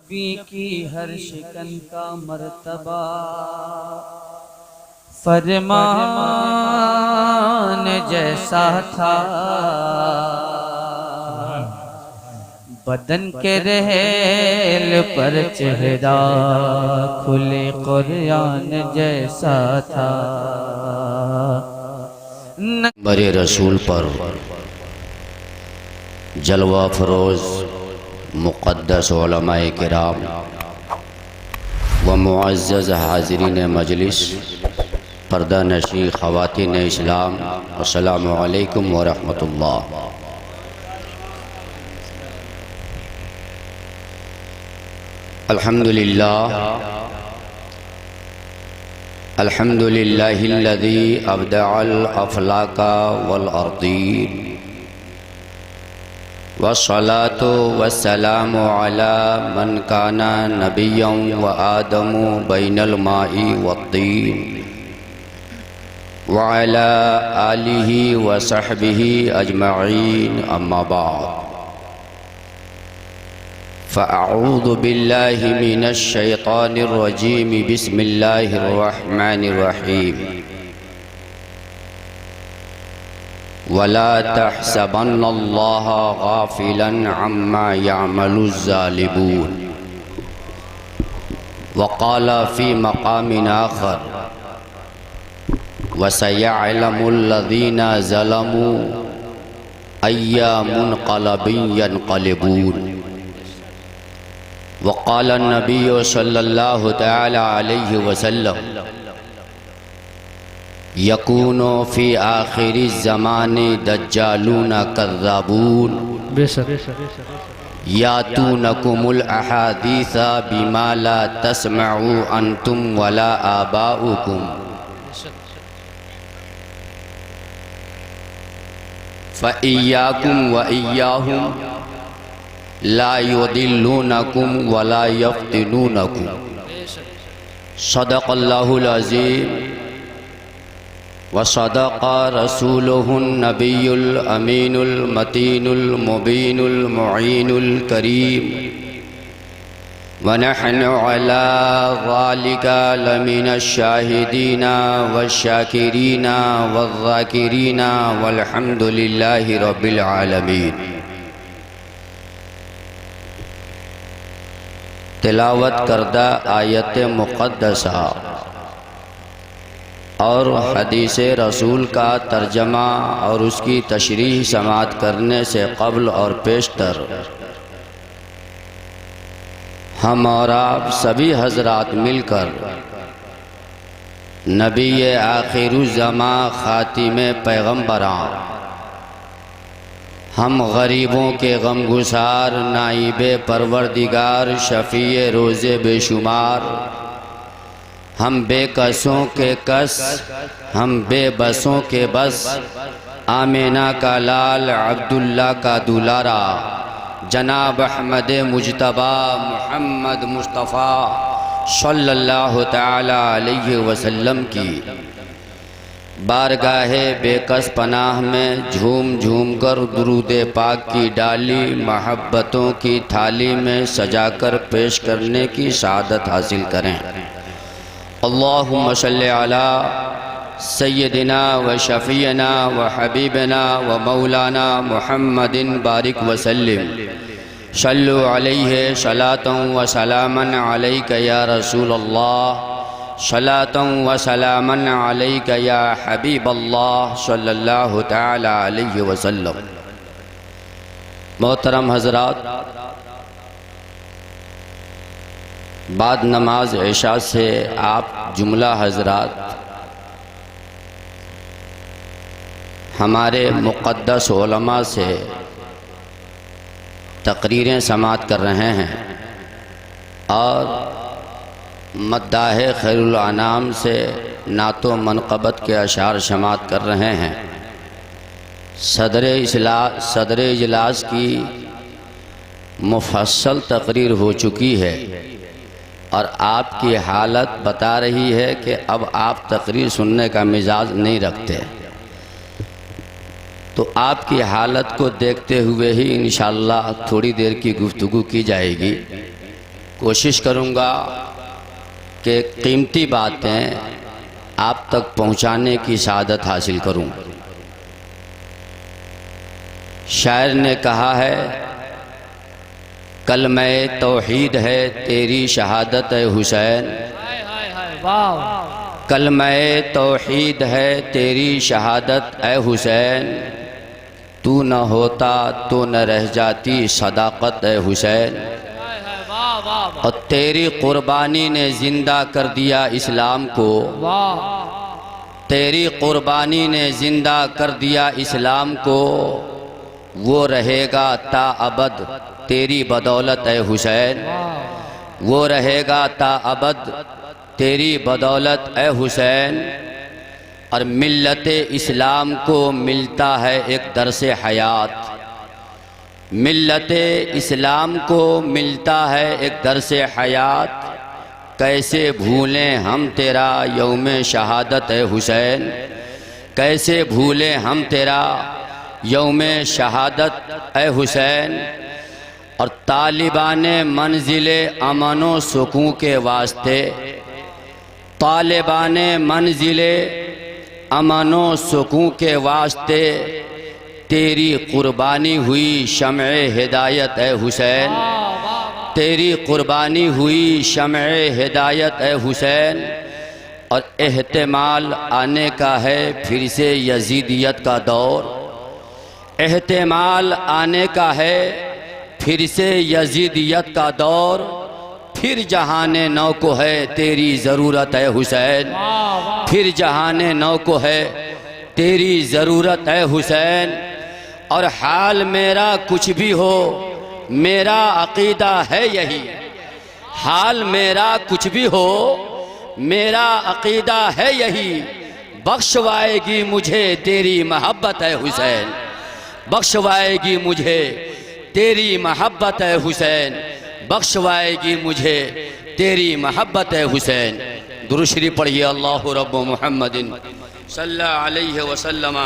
नबी की हर शिकन का मर्तबा फरमान जैसा था। बदन के रहेल पर चेहरा खुले कुरान जैसा था। बरे रसूल पर जलवा फरोज़ मुक़द्दस उलमाए किराम व मुअज़्ज़ज़ हाज़रीन मजलिस पर्दा नशी ख़वातीन इस्लाम, अस्सलामु अलैकुम व रहमतुल्लाह। अल्हम्दुलिल्लाह अल्हम्दुलिल्लाहिल्लज़ी अब्दअल अफ़लाका वल अर्दीन वस्सलातु वस्सलामु अला मन काना नबिय्यन व आदमु बैनल माई वत्तीन व अला आलिहि व सहबिहि अजमईन, अम्मा बाद। फ़अऊज़ु बिल्लाहि मिनश शैतानिर रजीम, बिस्मिल्लाहिर रहमानिर रहीम। वला तहसबन्नल्लाह गाफ़िलन अम्मा यअमलुज़्ज़ालिमून। वक़ाल फ़ी मक़ामिन आख़र वसयअलमुल्लज़ीना ज़लमू अय्या मुनक़लबिन यनक़लिबून। वक़ाल नबिय्यु सल्लल्लाहु तआला अलैहि वसल्लम यकूनो फ़ी आखिरि ज़माने दज्जालून कज़्ज़ाबून यातूनकुमुल अहादीसा बिमा ला तस्मऊ अंतुम वला आबाउकुम फ़इय्याकुम व इय्याहुम ला युदिल्लूनकुम वला यफ्तिनूनकुम। सदक़ल्लाहुल अज़ीम व सदक़ रसूलुहुन नबियुल अमीनुल मतीनुल मुबीनुल मुईनुल करीम व नहनु अला ज़ालिका लमिनश शाहिदीना वश्शाकिरीना वज़्ज़ाकिरीना वल्हम्दुलिल्लाहि रब्बिल आलमीन। तिलावत करदा आयत मुक़द्दसा और हदीस रसूल का तर्जमा और उसकी तशरीह समात करने से क़ब्ल और पेशतर हम और आप सभी हजरात मिलकर नबी आखिरुज़्ज़मा ख़ातिमे पैगम्बरां हम गरीबों के गमगुसार नाइबे परवरदिगार शफ़ीए रोज़े बेशुमार हम बेकसों के कस हम बेबसों के बस आमिना का लाल अब्दुल्ला का दुलारा जनाब अहमद मुजतबा मुहम्मद मुस्तफ़ा सल्लल्लाहु तआला अलैहि वसल्लम की बारगाहे बेकस पनाह में झूम झूम कर दुरूद पाक की डाली महब्बतों की थाली में सजाकर पेश करने की शहादत हासिल करें। अल्लाहुम्मा सल्लि अला सय्यदिना व शफ़ीना व हबीबना व मौलाना मुहम्मदिन बारिक वसल्लिम। सल्लु अलैहि सलातन व सलामन अलैका या रसूल अल्लाह, सलातन व सलामन अलैका या हबीब अल्लाह सल्लल्लाहु तआला अलैहि वसल्लम। मोहतरम हज़रात, बाद नमाज इशा से आप जुमला हज़रात हमारे मुक़द्दस उलमा से तकरीरें समात कर रहे हैं और मद्दाह खैरुल अनाम से नातो मनक़बत के अशार समात कर रहे हैं। सदर इजलास की मुफस्सल तकरीर हो चुकी है और आपकी हालत बता रही है कि अब आप तकरीर सुनने का मिजाज नहीं रखते। तो आपकी हालत को देखते हुए ही इंशाअल्लाह थोड़ी देर की गुफ्तगू की जाएगी। कोशिश करूँगा कि कीमती बातें आप तक पहुँचाने की सआदत हासिल करूँ। शायर ने कहा है, कलमे तौहीद है तेरी शहादत है हुसैन, कलमे तौहीद है तेरी शहादत है हुसैन, तू न होता तो न रह जाती सदाकत है हुसैन। और तेरी कुर्बानी ने जिंदा कर दिया इस्लाम को, तेरी कुर्बानी ने जिंदा कर दिया इस्लाम को, वो रहेगा ता अबद तेरी बदौलत है हुसैन, वो रहेगा ता अबद तेरी बदौलत है हुसैन। और मिल्लत इस्लाम को मिलता है एक दरसे हयात, मिल्लत इस्लाम को मिलता है एक दरसे हयात, कैसे भूलें हम तेरा यौम शहादत है हुसैन, कैसे भूलें हम तेरा यौम शहादत ए हुसैन। और तालिबान मंजिले अमनो सुकून के वास्ते, तालिबान मंजिले अमनो सुकून के वास्ते, तेरी कुर्बानी हुई शम्ए हिदायत ए हुसैन, तेरी कुर्बानी हुई शम्ए हिदायत ए हुसैन। और एहतिमाल आने का है फिर से यजीदियत का दौर, एहतिमाल आने का है फिर से यजीदियत का दौर, फिर जहाने नौ को है तेरी ज़रूरत है हुसैन, फिर जहाने नौ को है तेरी ज़रूरत है हुसैन। और हाल मेरा कुछ भी हो मेरा अकीदा है यही, हाल मेरा कुछ भी हो मेरा अकीदा है यही, बख्शवाएगी मुझे तेरी मोहब्बत है हुसैन, बख्शवाएगी मुझे तेरी मोहब्बत है हुसैन, बख्शवाएगी मुझे तेरी मोहब्बत है हुसैन। दुरूद शरीफ पढ़िए, अल्लाहु रब्बु मुहम्मदिन सल्लल्लाहु अलैहि वसल्लम,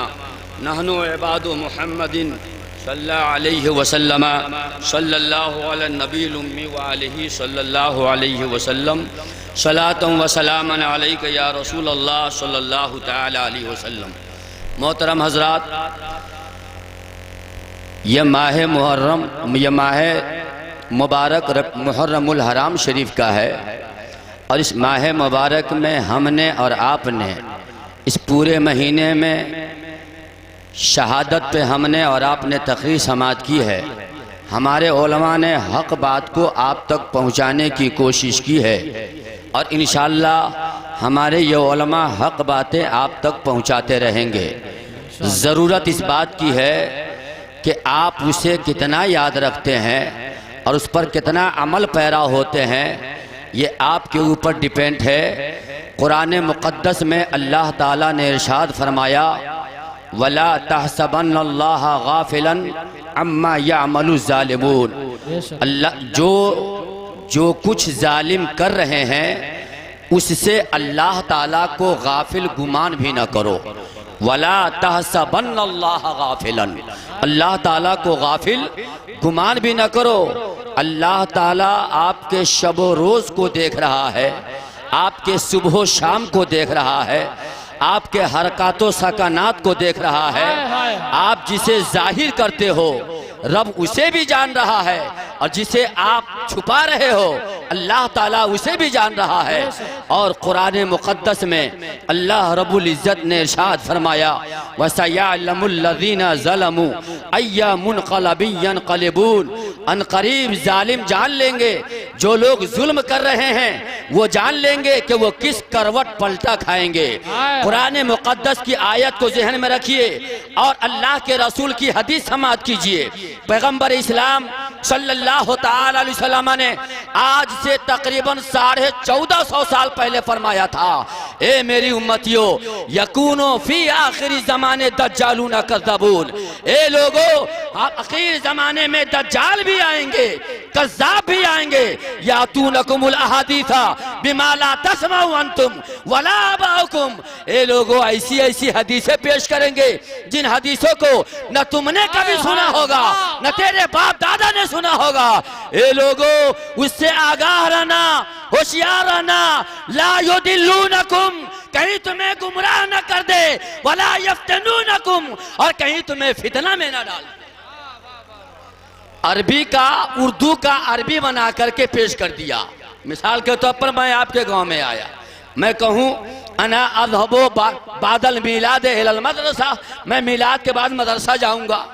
नहनु इबादु मुहम्मदिन सल्लल्लाहु अलैहि वसल्लम, सल्लल्लाहु अला नबील उम्मी व आलिहि सल्लल्लाहु अलैहि वसल्लम, सलातुम व सलामन अलैका या रसूल अल्लाह सल्लल्लाहु तआला अलैहि वसल्लम। मोहतरम हजरात, यह माह मुहर्रम, यह माह मुबारक मुहर्रमुल हराम शरीफ का है। और इस माह मुबारक में हमने और आपने इस पूरे महीने में शहादत पे हमने और आपने तकरीर समात की है। हमारे उलमा ने हक बात को आप तक पहुंचाने की कोशिश की है और इंशाअल्लाह हमारे ये उलमा हक बातें आप तक पहुंचाते रहेंगे। ज़रूरत इस बात की है कि आप उसे कितना याद रखते हैं और उस पर कितना अमल पैरा होते हैं, ये आपके ऊपर डिपेंड है। कुरान मुक़द्दस में अल्लाह ताला ने इरशाद फरमाया, वला तहसबन्नल्लाह गाफिलन अम्मा यामलु ज़ालिमून। अल्लाह जो कुछ जालिम कर रहे हैं उससे अल्लाह ताला को गाफिल गुमान भी न करो। वला तहसबन्नल्लाह गाफिलन, अल्लाह ताला को गाफिल गुमान भी न करो। अल्लाह ताला आपके शबो रोज़ को देख रहा है, आपके सुबह शाम को देख रहा है, आपके हरकातों सकानात को देख रहा है। आप जिसे जाहिर करते हो रब उसे भी जान रहा है और जिसे आप छुपा रहे हो अल्लाह ताला उसे भी जान रहा है। और कुरान मुक़द्दस में अल्लाह रब्बुल इज़्ज़त ने इरशाद फरमाया, वसयअलमुल लज़ीना ज़लमू अय्या मुनक़लबिन यनक़लिबून। अनक़रीब जालिम जान लेंगे, जो लोग जुल्म कर रहे हैं वो जान लेंगे कि वो किस करवट पलटा खाएंगे। कुरान मुक़द्दस की आयत को ज़हन में रखिए और अल्लाह के रसूल की हदीस समात कीजिए। पैगम्बर इस्लाम सल्लल्लाहु तआला अलैहि वसल्लम ने आज से तकरीबन 1450 साल पहले फरमाया था, ए मेरी उम्मतियों, यकूनो फी आखिरी ज़माने दज्जालून कज़्ज़ाबून। ए लोगों, आखिर ज़माने में दज्जाल भी आएंगे, कज़्ज़ाब भी आएंगे। यातूनकुमुल अहादीसा बिमा ला तस्माउ अंतुम वला आबाउकुम। ये लोगों ऐसी ऐसी हदीसें पेश करेंगे जिन हदीसों को न तुमने कभी सुना होगा न तेरे बाप दादा ने सुना होगा। ये लोगों उससे आगाह रहना, होशियार रहना। ला युदिल्लूनकुम, कहीं तुम्हें गुमराह न कर दे, वला यफ्तनूनकुम, और कहीं तुम्हें फितना में न डाल। अरबी का उर्दू का अरबी बना करके पेश कर दिया। मिसाल के तौर पर मैं आपके गांव में आया, मैं कहूं अना अज़हबो बादल मिलाद इलल मदरसा, मैं मिलाद के बाद मदरसा जाऊंगा।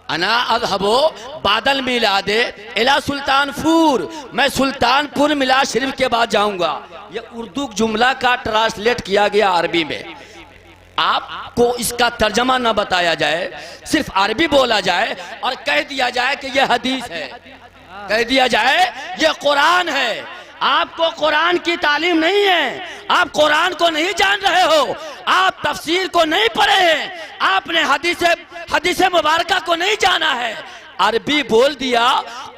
अना अज़हबो बादल मिलाद इला सुल्तानपुर, मैं सुल्तानपुर मिलाद शरीफ के बाद जाऊंगा। ये उर्दू जुमला का ट्रांसलेट किया गया अरबी में। आपको इसका तर्जमा न बताया जाए, सिर्फ अरबी बोला जाए और कह दिया जाए कि यह हदीस है, कह दिया जाए यह कुरान है। आपको कुरान की तालीम नहीं है, आप कुरान को नहीं जान रहे हो, आप तफसीर को नहीं पढ़े हैं, आपने हदीस मुबारका को नहीं जाना है। अरबी बोल दिया,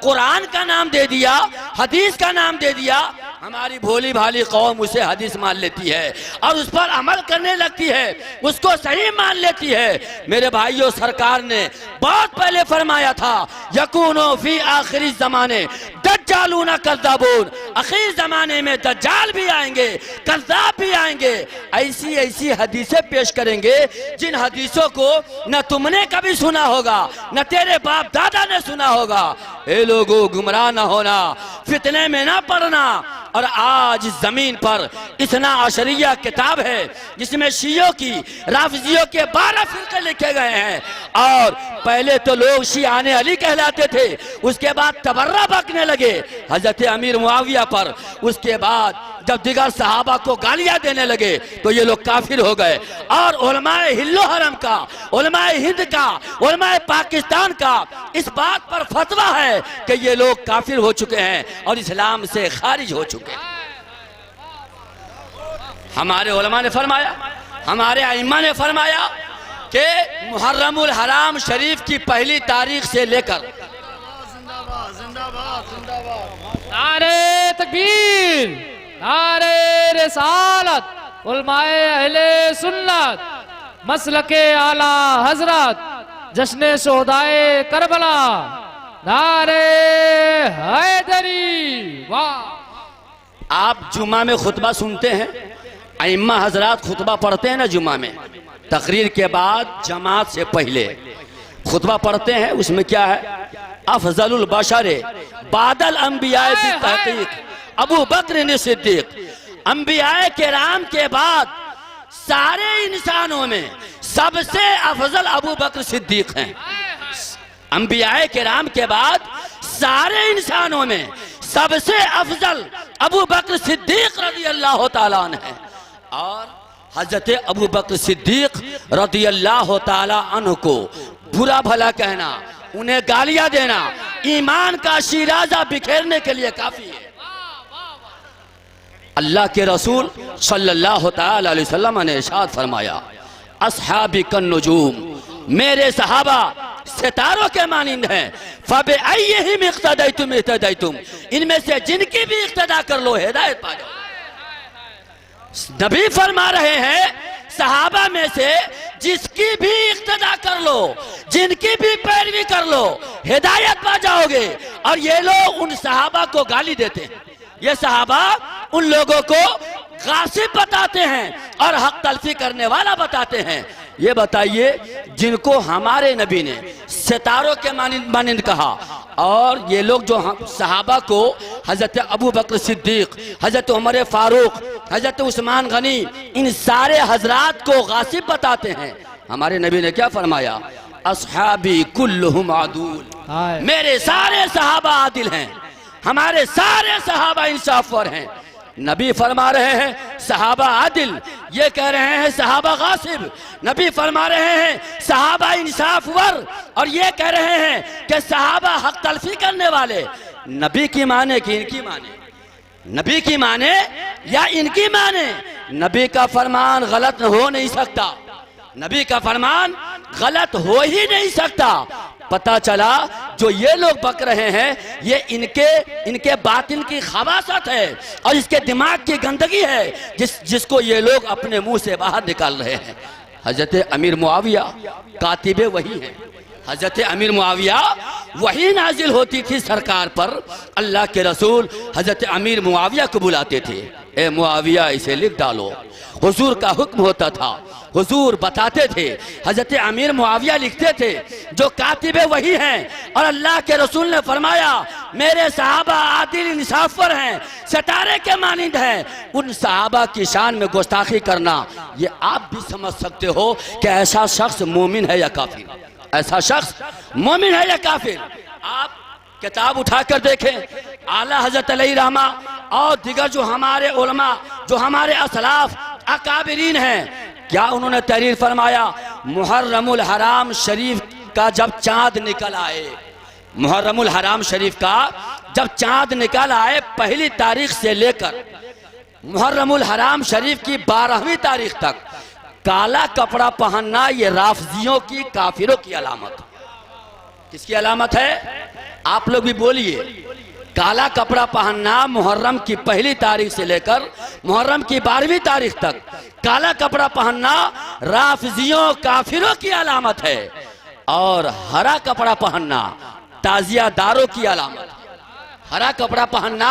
कुरान का नाम दे दिया, हदीस का नाम दे दिया, हमारी भोली भाली कौम उसे हदीस मान लेती है और उस पर अमल करने लगती है, उसको सही मान लेती है। मेरे भाइयों, सरकार ने बहुत पहले फरमाया था, यकूनो फी आखिरी जमाने दज्जालूना कज़्ज़ाबून, आखिरी जमाने में दज्जाल भी आएंगे, कज़्ज़ाब भी आएंगे। ऐसी ऐसी हदीसें पेश करेंगे जिन हदीसों को न तुमने कभी सुना होगा न तेरे बाप दादा ने सुना होगा। ए लोगों, गुमराह न होना, फितने में ना पड़ना। और आज जमीन पर इतना अशरिया किताब है जिसमें शियों की, राफिजियों के 12 फिरके लिखे गए हैं। और पहले तो लोग शियाने अली कहलाते थे, उसके बाद तबर्रा बकने लगे हजरत अमीर मुआविया पर, उसके बाद जब दिगर सहाबा को गालियां देने लगे तो ये लोग काफिर हो गए। और उलमाए हिल्लो हरम का, उलमाए हिंद का, उलमाए पाकिस्तान का इस बात पर फतवा है कि ये लोग काफिर हो चुके हैं और इस्लाम से खारिज हो चुके हैं। हमारे उलमा ने फरमाया, हमारे अइम्मा ने फरमाया कि मुहर्रमुल हराम शरीफ की पहली तारीख से लेकर नारे तकबीर, नारे रिसालत, उलमाए अहले सुन्नत, मसलके आला हजरत, जश्न शोहदाए करबला, नारे हैदरी। वाह! आप जुमा में खुतबा सुनते हैं, अइम्मा हजरात खुतबा पढ़ते हैं ना जुमा में, तकरीर के बाद जमात से पहले खुतबा पढ़ते हैं। उसमें क्या है? अफजलुल बशर बादल अंबिया की तहकीक अबू बकर सिद्दीक, अंबियाए किराम के बाद सारे इंसानों में सबसे अफजल अबू बकर सिद्दीक हैं। अंबियाए किराम के बाद सारे इंसानों में सबसे अफजल अबू बकर सिद्दीक रज़ी अल्लाह ताला अन्हु है। और हजरत अबू बकर सिद्दीक रज़ी अल्लाह ताला अन्हु को बुरा भला कहना, उन्हें गालियां देना ईमान का शिराजा बिखेरने के लिए काफी है। अल्लाह के रसूल सल्लल्लाहु तआला अलैहि वसल्लम ने इरशाद फरमाया, अस्हाबी कन नुजूम, मेरे सहाबा सितारों के मानिंद हैं। फबे अय्यहिम इक्तदैतुम इहतदैतुम, इनमें से जिनकी भी इक्तदा कर लो हिदायत पा जाओ। नबी फरमा रहे हैं, सहाबा में से जिसकी भी इक्तदा कर लो, जिनकी भी पैरवी कर लो, हिदायत पा जाओगे। और ये लोग उन सहाबा को गाली देते हैं, ये सहाबा उन लोगों को गासिब बताते हैं और हक तलफी करने वाला बताते हैं। ये बताइए, जिनको हमारे नबी ने सितारों के मानिंद कहा, और ये लोग जो सहाबा को हजरत अबू बकर सिद्दीक, हजरत उमर फारूक, हजरत उस्मान गनी, इन सारे हजरात को गासिब बताते हैं। हमारे नबी ने क्या फरमाया? अस्हाबी कुल्लुहुम आदूल, मेरे सारे सहाबा आदिल हैं, हमारे सारे सहाबा इंसाफवर हैं। नबी फरमा रहे हैं सहाबा आदिल, ये कह रहे हैं सहाबा गासिब। नबी फरमा रहे हैं सहाबा इंसाफवर, और ये कह रहे हैं कि सहाबा हक तलफी करने वाले। नबी की माने कि इनकी माने? नबी की माने या इनकी माने? नबी का फरमान गलत हो नहीं सकता, नबी का फरमान गलत हो ही नहीं सकता। पता चला जो ये लोग बक रहे हैं ये इनके बातिन की खबासत है और इसके दिमाग की गंदगी है जिसको ये लोग अपने मुंह से बाहर निकाल रहे हैं। हजरत अमीर मुआविया कातिबे वही हैं। हजरत अमीर मुआविया वही नाजिल होती थी सरकार पर। अल्लाह के रसूल हजरत अमीर मुआविया को बुलाते थे, ए मुआविया इसे लिख डालो। हुजूर का हुक्म होता था, हुजूर बताते थे, हजरत अमीर मुआविया लिखते थे। जो कातिबे वही हैं और अल्लाह के रसूल ने फरमाया मेरे सहाबा आदिल इंसाफर हैं, सितारे के मानिंद हैं। उन सहाबा की शान में गुस्ताखी करना ये आप भी समझ सकते हो कि ऐसा शख्स मोमिन है या काफिर, ऐसा शख्स मोमिन है या काफिर। आप किताब उठाकर देखें, आला हजरत अलैहि रहमा और दिगर जो हमारे उलमा, जो हमारे असलाफ अकाबिरीन हैं, क्या उन्होंने तहरीर फरमाया मुहर्रमुल हराम शरीफ का जब चांद निकल आए, मुहर्रमुल हराम शरीफ का जब चांद निकल आए पहली तारीख से लेकर मुहर्रमुल हराम शरीफ की 12वीं तारीख तक काला कपड़ा पहनना ये राफजियों की, काफिरों की अलामत। किसकी अलामत है? आप लोग भी बोलिए। काला कपड़ा पहनना मुहर्रम की पहली तारीख से लेकर मुहर्रम की 12वीं तारीख तक काला कपड़ा पहनना राफजियों, काफिरों की अलामत है। और हरा कपड़ा पहनना ताजियादारों की अलामत है। हरा कपड़ा पहनना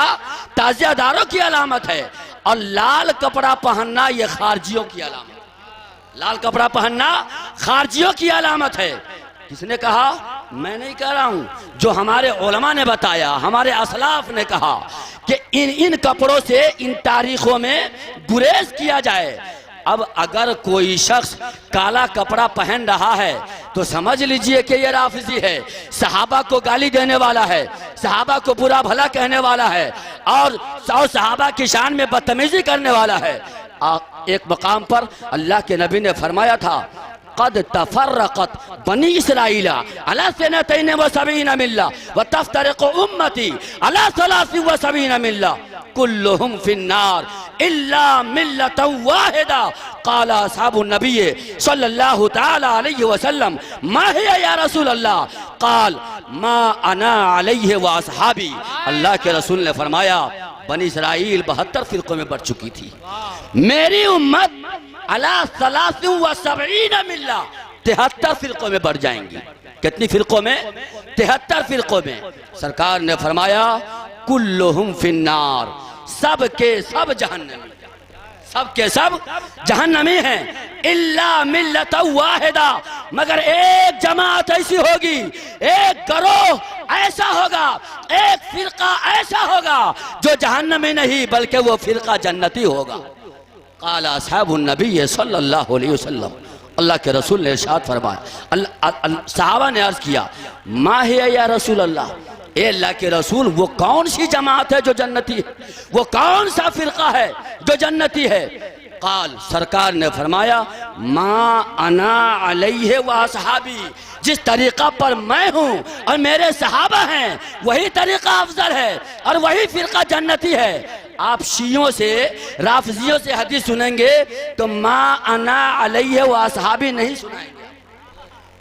ताजियादारों की अलामत है। और लाल कपड़ा पहनना ये खारजियों की अलामत, लाल कपड़ा पहनना खारजियों की अलामत है। किसने कहा? मैं नहीं कह रहा हूं, जो हमारे उलमा ने बताया, हमारे असलाफ ने कहा कि इन कपड़ों से इन तारीखों में गुरेज किया जाए। अब अगर कोई शख्स काला कपड़ा पहन रहा है तो समझ लीजिए कि ये राफिजी है, सहाबा को गाली देने वाला है, सहाबा को बुरा भला कहने वाला है और सहाबा की शान में बदतमीजी करने वाला है। एक मकाम पर अल्लाह के नबी ने फरमाया था कद तफर्रक़त बनी इसराइला अला सनतैन व सबीन मिल्ला व तफ्तरिक़ु उम्मती अला सलासिन व सबीन मिल्ला कुल्लुहुम फिन्नार इल्ला मिल्लतन वाहिदा क़ाल असहाबु नबी सल्लल्लाहु तआला अलैहि वसल्लम मा हिया या रसूल अल्लाह क़ाल मा अना अलैहि व असहाबी। अल्लाह के रसूल ने फरमाया बनी इसराइल 72 फिरकों में बढ़ चुकी थी, मेरी उम्मत अला सलासिन व सबईन मिल्ला 73 फिरकों में बढ़ जाएंगी। कितनी फिरकों में? 73 फिरकों में। सरकार ने फरमाया कुल्लुहुम फिन्नार, सब के सब जहन्नमी, सब के सब जहन्नमी हैं। इल्ला मिल्लत वाहिदा, मगर एक जमात ऐसी होगी, एक गिरोह ऐसा होगा, एक फिरका ऐसा होगा जो जहन्नमी नहीं बल्कि वो फिरका जन्नती होगा। क़ाला असहाबुन नबी सल्लल्लाहु अलैहि वसल्लम, अल्लाह के रसूल ने इरशाद फरमाया। सहाबा ने अर्ज किया मा हिया या रसूल अल्लाह, ए अल्लाह के रसूल वो कौन सी जमात है जो जन्नती है, वो कौन सा फिरका है जो जन्नती है? काल, सरकार ने फरमाया मा अना अलैहि व असहाबी, जिस तरीका पर मैं हूँ और मेरे सहाबा हैं वही तरीका अफजल है और वही फिरका जन्नती है। आप शियों से, राफजियों से हदीस सुनेंगे तो मा अना अलैहि व असहाबी नहीं सुनाएंगे,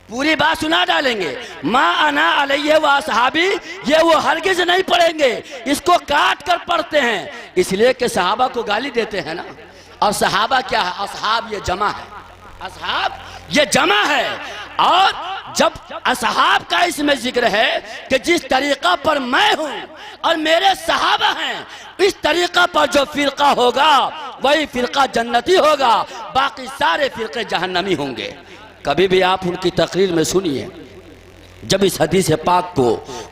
पूरी बात सुना डालेंगे। मा अना अलैहि व असहाबी ये वो हरगिज नहीं पढ़ेंगे, इसको काट कर पढ़ते हैं, इसलिए कि सहाबा को गाली देते हैं ना। और सहाबा क्या है? असहाब ये जमा है, असहाब ये जमा है। और जब असहाब का इसमें जिक्र है कि जिस तरीका पर मैं हूँ और मेरे सहाबा हैं, इस तरीका पर जो फिरका होगा वही फिरका जन्नती होगा, बाकी सारे फिरके जहन्नमी होंगे। कभी भी आप उनकी तकरीर में सुनिए, जब इस हदीस पाक को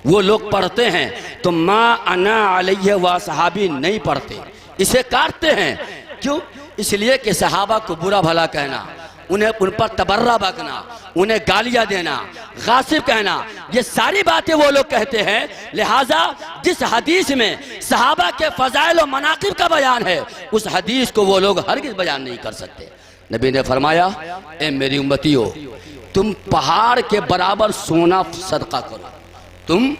वो लोग पढ़ते हैं तो मा अना अलैहि व सहाबी नहीं पढ़ते, इसे काटते हैं। क्यों? इसलिए कि सहाबा को बुरा भला कहना, उन्हें उन पर तबर्रा बकना, उन्हें गालियां देना, गासिब कहना, ये सारी बातें वो लोग कहते हैं। लिहाजा जिस हदीस में सहाबा के फजाइल और मनाकिब का बयान है उस हदीस को वो लोग हरगिज़ बयान नहीं कर सकते। नबी ने फरमाया ए मेरी उम्मतियों, तुम पहाड़ के बराबर सोना सदका करो, तुम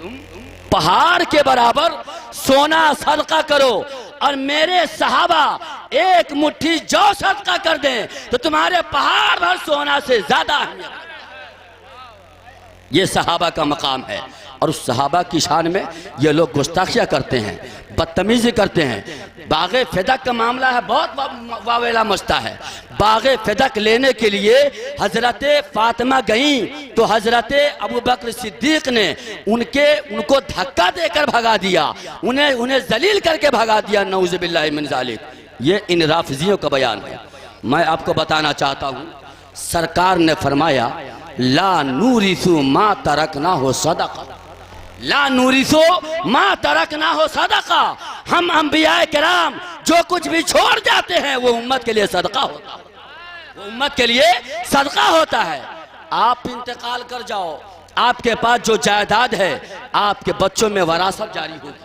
पहाड़ के बराबर सोना सदका करो और मेरे सहाबा एक मुट्ठी जौ सदका कर दें तो तुम्हारे पहाड़ भर सोना से ज्यादा अहमियत। ये सहाबा का मकाम है। और उस सहाबा की शान में ये लोग गुस्ताखियाँ करते हैं, बदतमीज़ी करते हैं। बाग़े फ़िदक का मामला है, बहुत वावेला मचता है। बाग़े फ़िदक लेने के लिए हज़रत फ़ातिमा गईं तो हज़रत अबू बकर सिद्दीक़ ने उनको धक्का देकर भगा दिया, उन्हें जलील करके भगा दिया। नऊज़ बिल्लाहि मिन ज़ालिक। ये इन राफ़िज़ियों का बयान है। मैं आपको बताना चाहता हूँ, सरकार ने फरमाया ला नूरिसु मा तरकना हो सदका, ला नूरिसो मा तरकना हो सदका। हम अंबियाए किराम जो कुछ भी छोड़ जाते हैं वो उम्मत के लिए सदका होता है, वो उम्मत के लिए सदका होता है। आप इंतकाल कर जाओ, आपके पास जो जायदाद है आपके बच्चों में वरासत जारी होगी,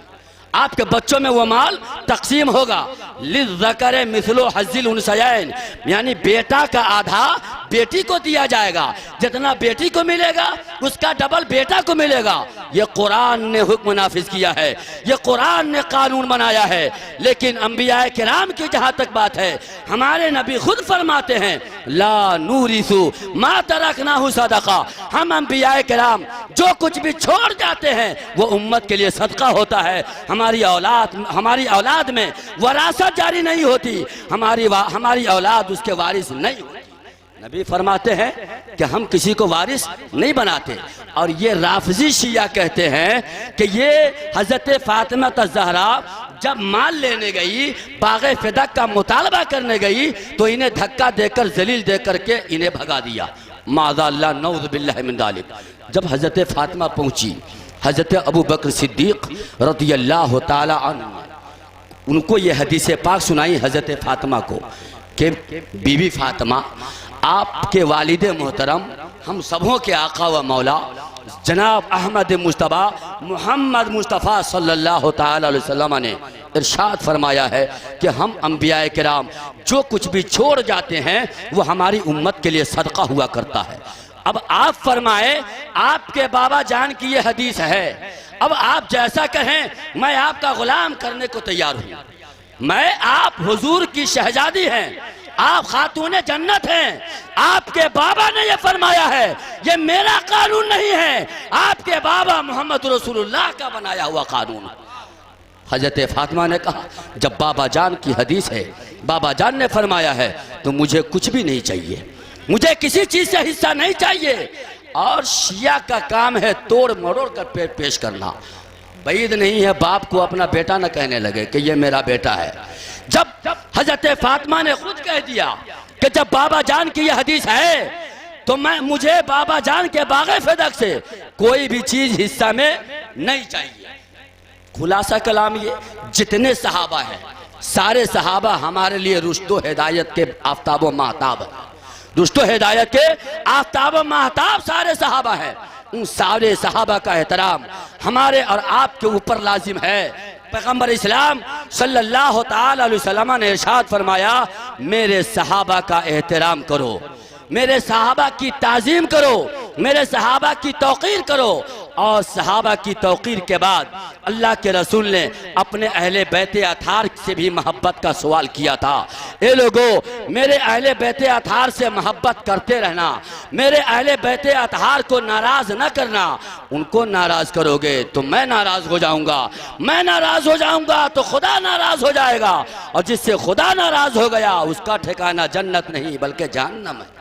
आपके बच्चों में वो माल तकसीम होगा। लिज़्ज़करे मिस्लु हज़्ज़िल उनसयैन, यानी बेटा का आधा बेटी को दिया जाएगा। जितना बेटी को मिलेगा उसका डबल बेटा को मिलेगा। ये कुरान ने हुक्म नाफिज किया है, ये कुरान ने कानून बनाया है। लेकिन अंबियाए किराम की जहाँ तक बात है, हमारे नबी खुद फरमाते हैं ला नूरिसु मा तरकनाहु सदका। हम अंबियाए किराम जो कुछ भी छोड़ जाते हैं वो उम्मत के लिए सदका होता है। हमारी औलाद में वरासत जारी नहीं होती, हमारी औलाद उसके वारिस नहीं होती। नबी फरमाते हैं कि हम किसी को वारिस नहीं बनाते। और ये राफजी शिया कहते हैं कि ये हज़रत फ़ातिमा ज़हरा जब माल लेने गई, बाग़े फ़िदक का मुतालबा करने गई तो इन्हें धक्का देकर जलील दे करके इन्हें भगा दिया। माज़अल्लाह नऊज़ बिल्लाहि मिन ज़ालिक। जब हज़रत फ़ातिमा पहुँची, हज़रत अबू बकर सिद्दीक़ रज़ियल्लाहु ताला अन्हु उनको ये हदीस पाक सुनाई हज़रत फ़ातिमा को कि बीबी फ़ातिमा, आपके वालिद मोहतरम, हम सबों के आका व मौला जनाब अहमद मुस्तफ़ा मोहम्मद मुस्तफ़ा सल्लल्लाहु ताला अलैहि वसल्लम ने इरशाद फरमाया है कि हम अंबियाए किराम जो कुछ भी छोड़ जाते हैं वो हमारी उम्मत के लिए सदका हुआ करता है। अब आप फरमाए, आपके बाबा जान की ये हदीस है, अब आप जैसा कहें मैं आपका गुलाम करने को तैयार हूँ। मैं, आप हुजूर की शहजादी हैं, आप खातून जन्नत हैं। आपके बाबा ने ये फरमाया है, ये मेरा कानून नहीं है, आपके बाबा मोहम्मद रसूलुल्लाह का बनाया हुआ कानून। हज़रत फ़ातिमा ने कहा जब बाबा जान की हदीस है, बाबा जान ने फरमाया है तो मुझे कुछ भी नहीं चाहिए, मुझे किसी चीज़ से हिस्सा नहीं चाहिए। और शिया का काम है तोड़ मरोड़ कर पेश करना। बैद नहीं है बाप को अपना बेटा न कहने लगे कि ये मेरा बेटा है। जब हज़रत फ़ातिमा ने खुद कह दिया कि जब बाबा जान की ये हदीस है तो मुझे बाबा जान के बाग़े फ़िदक से कोई भी चीज़ हिस्सा में नहीं चाहिए। खुलासा कलाम ये, जितने सहाबा हैं सारे सहाबा हमारे लिए रुश्तो हिदायत के आफ्ताब व महताब हैं। रुश्तो हिदायत के आफ्ताब व महताब सारे सहाबा हैं। उन सारे सहाबा का एहतराम हमारे और आपके ऊपर लाजिम है। पैगम्बर इस्लाम सल्लल्लाहु ताला अलैहि वसल्लम ने इरशाद फरमाया, मेरे सहाबा का एहतराम करो, मेरे सहाबा की ताज़ीम करो, मेरे सहाबा की तौक़ीर करो। और सहाबा की तौक़ीर के बाद अल्लाह के रसूल ने अपने अहले बैते अतार से भी मोहब्बत का सवाल किया था। ए लोगों, मेरे अहले बैते अतार से मोहब्बत करते रहना, मेरे अहले बैते अतार को नाराज़ न करना। उनको नाराज़ करोगे तो मैं नाराज़ हो जाऊँगा, मैं नाराज़ हो जाऊँगा तो खुदा नाराज़ हो जाएगा, और जिससे खुदा नाराज़ हो गया उसका ठिकाना जन्नत नहीं बल्कि जहन्नम है।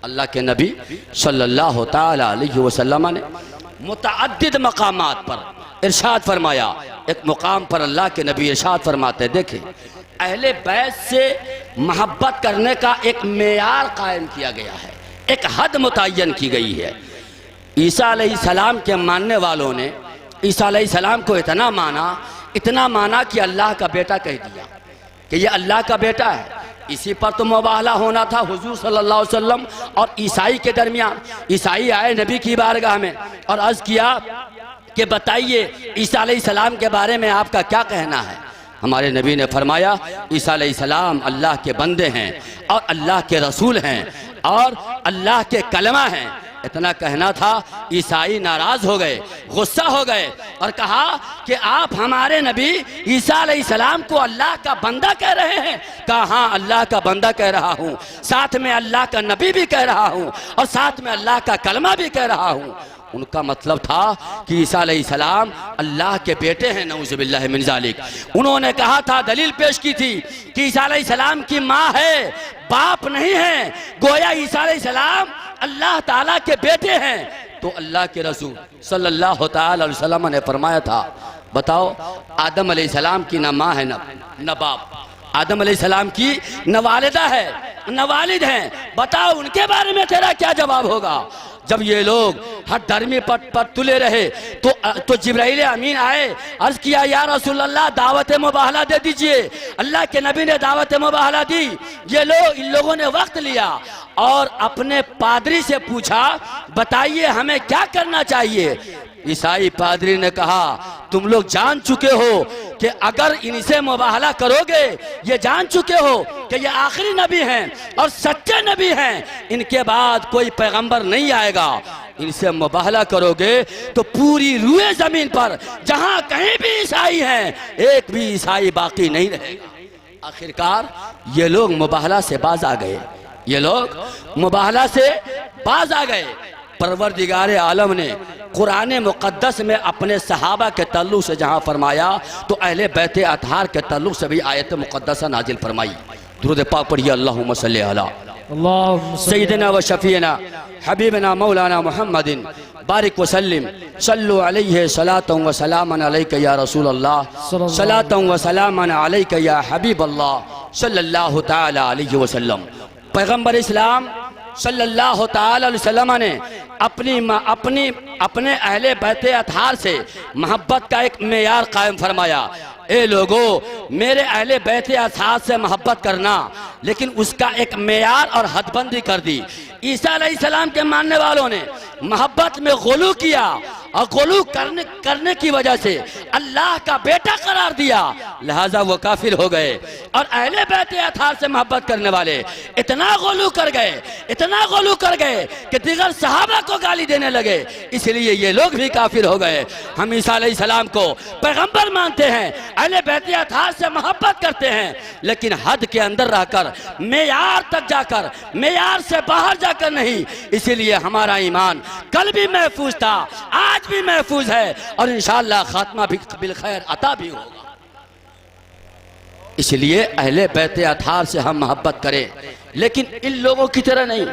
अल्लाह के नबी सल्लल्लाहु ताला अलैहि वसल्लम ने मुतअद्दिद मकामात पर इरशाद फरमाया। एक मुकाम पर अल्लाह के नबी इरशाद फरमाते, देखें अहले बैत से मोहब्बत करने का एक मेयार कायम किया गया है, एक हद मुतय्यन की गई है। ईसा अलैहिस्सलाम के मानने वालों ने ईसा अलैहिस्सलाम को इतना माना कि अल्लाह का बेटा कह दिया कि ये अल्लाह का बेटा है। इसी पर तो मुबाहला होना था हुजूर सल्लल्लाहु अलैहि वसल्लम और ईसाई के दरमियान। ईसाई आए नबी की बारगाह में और अर्ज़ किया कि बताइए ईसा अलैहिस्सलाम के बारे में आपका क्या कहना है। हमारे नबी ने फरमाया, ईसा अलैहिस्सलाम अल्लाह के बंदे हैं और अल्लाह के रसूल हैं और अल्लाह के कलमा हैं। इतना कहना था, ईसाई नाराज़ हो गए, गुस्सा हो गए और कहा कि आप हमारे नबी ईसा अलैहिस्सलाम को अल्लाह का बंदा कह रहे हैं। कहा हाँ, अल्लाह का बंदा कह रहा हूँ, साथ में अल्लाह का नबी भी कह रहा हूँ और साथ में अल्लाह का कलमा भी कह रहा हूँ। उनका मतलब था कि ईसा अलैहिस्सलाम अल्लाह के बेटे हैं, नऊज़ुबिल्लाहि मिन ज़ालिक। उन्होंने कहा था, दलील पेश की थी कि ईसा अलैहिस्सलाम की माँ है, बाप नहीं है, गोया ईसा अलैहिस्सलाम अल्लाह ताला के बेटे हैं। तो अल्लाह के रसूल सल्लल्लाहु ताला अलैहि वसल्लम ने फरमाया था, बताओ आदम अलैहिस्सलाम की न माँ है न बाप, आदम अलैहिस्सलाम की न वालिदा है न वालिद हैं, बताओ उनके बारे में तेरा क्या जवाब होगा। जब ये लोग हर धर्मी पर तुले रहे तो जिब्राइल अमीन आए, अर्ज किया या रसूल अल्लाह दावत मुबाहला दे दीजिए। अल्लाह के नबी ने दावत मुबाहला दी। ये लोग इन लोगों ने वक्त लिया और अपने पादरी से पूछा, बताइए हमें क्या करना चाहिए। ईसाई पादरी ने कहा, तुम लोग जान चुके हो कि अगर इनसे मुबाहला करोगे, ये जान चुके हो कि ये आखिरी नबी हैं और सच्चे नबी हैं, इनके बाद कोई पैगंबर नहीं आएगा। इनसे मुबाहला करोगे तो पूरी रूए जमीन पर जहां कहीं भी ईसाई हैं, एक भी ईसाई बाकी नहीं रहेगा। आखिरकार ये लोग मुबाहला से बाज आ गए, ये लोग मुबाहला से बाज आ गए। परवरदिगार आलम ने कुरान मुक़द्दस में अपने सहाबा के तल्लुक़ से जहाँ फरमाया, तो अहले बैत अतहार के तल्लुक़ से भी आयत मुक़द्दसा नाजिल फरमाई। दुरूद पाक पढ़िए, अल्लाहुम्मा सल्ली अला सय्यिदना व शफ़ीना हबीबना मौलाना मुहम्मदिन बारिक वसल्लिम सल्लु अलैहि सलातन व सलामन अलैका या रसूल अल्लाह सलातन व सलामन अलैका या हबीब अल्लाह सल्लल्लाहु ताला अलैहि वसल्लम। पैगम्बर इस्लाम सल्लल्लाहु ताला अलैहि वसल्लम ने अपने अहले बैत अतहार से मोहब्बत का एक मेयार कायम फरमाया। ए लोगो, मेरे अहले बैत अतहार से मोहब्बत करना, लेकिन उसका एक मेयार और हदबंदी कर दी। ईसा अलैहिस्सलाम के मानने वालों ने मोहब्बत में गुलू किया और गुलू करने की वजह से अल्लाह का बेटा करार दिया, लिहाजा वो काफिर हो गए। और अहले बैत अतहार से मोहब्बत करने वाले इतना गुलू कर गए कि दीगर सहाबा को गाली देने लगे, इसलिए ये लोग भी काफिर हो गए। हम ईसा अलैहिस्सलाम को पैगंबर मानते हैं, अहले बैत अतहार से मोहब्बत करते हैं, लेकिन हद के अंदर रहकर, मेयार तक जाकर, मेयार से बाहर जाकर नहीं। इसीलिए हमारा ईमान कल भी महफूज था, आज भी महफूज है और इंशाअल्लाह खात्मा भी बिल खैर अता भी होगा। इसलिए अहले बैत अतहार से हम मोहब्बत करें, लेकिन इन लोगों की तरह नहीं।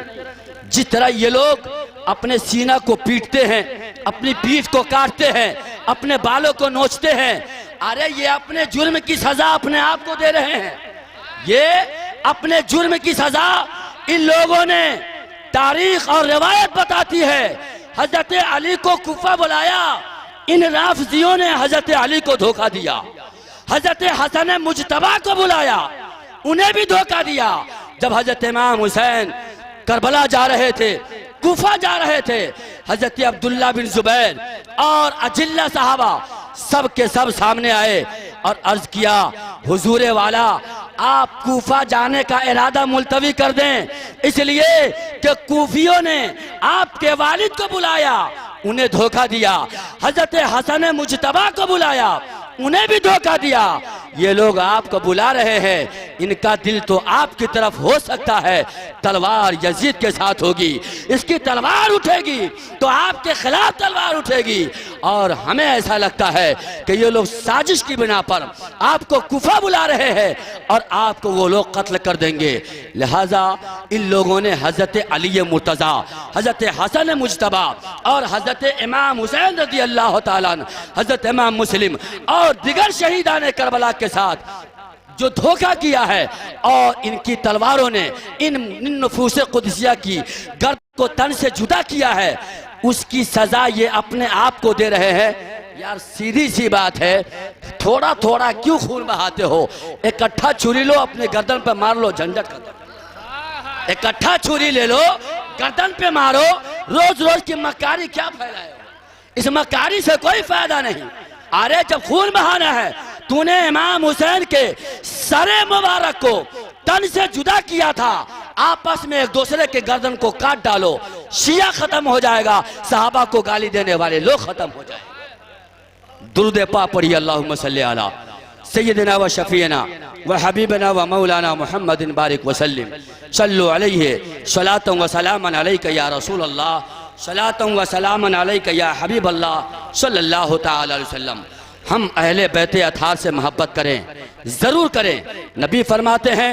जिस तरह ये लोग अपने सीना को पीटते हैं, अपनी पीठ को काटते हैं, अपने बालों को नोचते हैं, अरे ये अपने जुर्म की सजा अपने आप को दे रहे हैं। ये अपने जुर्म की सजा इन लोगों ने, तारीख और रिवायत बताती है, हजरत अली को कुफा बुलाया, इन राफजियों ने हजरत अली को धोखा दिया। हजरत हसन मुजतबा को बुलाया, उन्हें भी धोखा दिया। जब हजरत इमाम हुसैन करबला जा रहे थे, कुफा जा रहे थे, हजरत अब्दुल्ला बिन जुबैर और अजिल्ला साहबा सब के सब सामने आए और अर्ज किया, हुजूर वाला आप कूफा जाने का इरादा मुलतवी कर दें, इसलिए कि कूफियों ने आपके वालिद को बुलाया, उन्हें धोखा दिया। हजरत हसन मुजतबा को बुलाया, उन्हें भी धोखा दिया। ये लोग आपको बुला रहे हैं, इनका दिल तो आपकी तरफ हो सकता है, तलवार यजीद के साथ होगी, इसकी तलवार उठेगी तो आपके खिलाफ तलवार उठेगी। और हमें ऐसा लगता है कि ये लोग साजिश की बिना पर आपको कुफा बुला रहे हैं और आपको वो लोग कत्ल कर देंगे। लिहाजा इन लोगों ने हजरत अली मुर्तज़ा, हजरत हसन मुजतबा और हजरत इमाम हुसैन रज़ी अल्लाह ताला अन्हु, हजरत इमाम मुस्लिम और दिगर शहीदान करबला के साथ जो धोखा किया है, और इनकी तलवारों ने इन नफूस कुदसिया की गर्द को तन से जुदा किया है, उसकी सजा ये अपने आप को दे रहे हैं। यार सीधी सी बात है, थोड़ा थोड़ा क्यों खून बहाते हो? इकट्ठा छुरी लो, अपने गर्दन पे मार लो, झंझट खत्म। इकट्ठा छुरी ले लो, गर्दन पे मारो, रोज रोज की मक्कारी क्या फैलाए? इस मक्कारी से कोई फायदा नहीं। अरे जब खून बहाना है, तूने इमाम हुसैन के सरे मुबारक को तन से जुदा किया था, आपस में एक दूसरे के गर्दन को काट डालो, शिया खत्म हो जाएगा, सहाबा को गाली देने वाले लोग खत्म हो जाएंगे। दुरूद पाक पढ़िए, अल्लाहुम्मा सल्ली अला सय्यिदना व शफीना व हबीबना व मौलाना मुहम्मदिन बारिक वसल्लिम सल्लु अलैहि सलातन व सलामन अलैका या रसूल अल्लाह सलातम व सलामन अलैका या हबीब अल्लाह सल्लल्लाहु तआला अलैहि वसल्लम। हम अहले बैत अतार से मोहब्बत करें, ज़रूर करें। नबी फरमाते हैं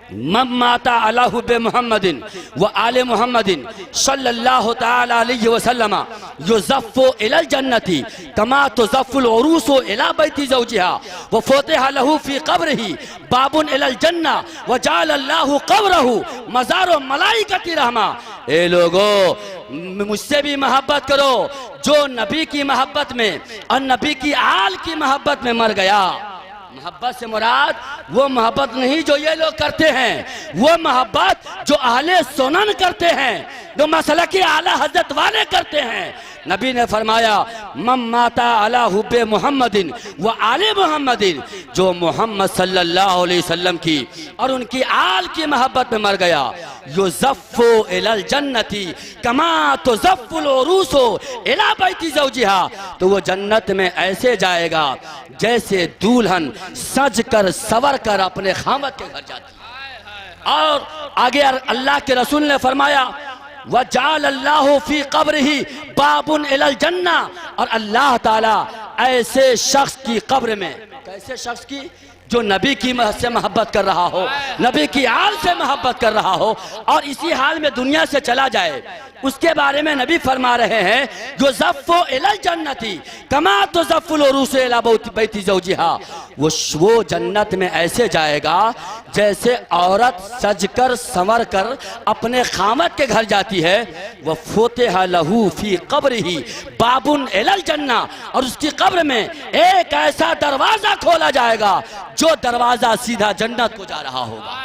मम माता अला हुब्बे मुहम्मदिन व आले मुहम्मदिन सल्लल्लाहु तआला अलैहि वसल्लम युज़फ़्फ़ु इलल जन्नति कमा तुज़फ़्फ़ुल उरूसु इला बैति ज़ौजिहा व फ़ुतिहा लहू फ़ी क़ब्रिही बाबुन इलल जन्ना व जअल अल्लाहु क़ब्रहू मज़ारो मलाइकति रहमा। ए लोगो, मुझसे भी मोहब्बत करो जो नबी की मोहब्बत में और नबी की आल की मोहब्बत में मर गया। मोहब्बत से मुराद वो मोहब्बत नहीं जो ये लोग करते हैं, वो मोहब्बत जो अहले सुनन करते हैं, जो मसलक आला हजरत वाले करते हैं। नबी ने फरमाया मम माता अला हुब्बे मुहम्मदिन व आले मुहम्मदिन, जो मोहम्मद सल्लल्लाहु अलैहि वसल्लम की और उनकी आल की मोहब्बत में मर गया, युज़फ़्फ़ु इलल जन्नति कमा तुज़फ़्फ़ुल उरूसु इला बैति ज़ौजिहा, तो वो जन्नत में ऐसे जाएगा जैसे दुल्हन सज कर सवर कर अपने खामद के घर जाती है। और आगे अल्लाह के रसूल ने फरमाया वजाल अल्लाहु फी क़ब्रिही बाबुन इलल जन्ना, और अल्लाह ताला ऐसे शख्स की कब्र में, कैसे शख्स की, जो नबी की से मोहब्बत कर रहा हो, नबी की आल से मोहब्बत कर रहा हो और इसी हाल में दुनिया से चला जाए, उसके बारे में नबी फरमा रहे हैं युज़फ़्फ़ु इलल जन्नति कमा तुज़फ़्फ़ुल उरूसु इला बैति ज़ौजिहा, वो जन्नत में ऐसे जाएगा जैसे औरत सजकर संवर कर अपने खामद के घर जाती है। वह फ़ुतिहा लहू फ़ी क़ब्रिही बाबुन इलल जन्ना, और उसकी कब्र में एक ऐसा दरवाज़ा खोला जाएगा जो दरवाज़ा सीधा जन्नत को जा रहा होगा।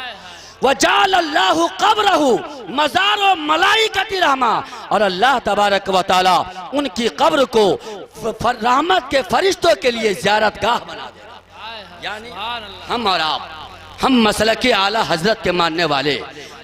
वजाल अल्लाहु क़ब्रहू मज़ारो मलाइकति रहमा, और अल्लाह तबारक व तआला उनकी कब्र को रहमत के फरिश्तों के लिए ज़ियारतगाह बना देगा। यानी हम और आप, हम मसलक आला हजरत के मानने वाले,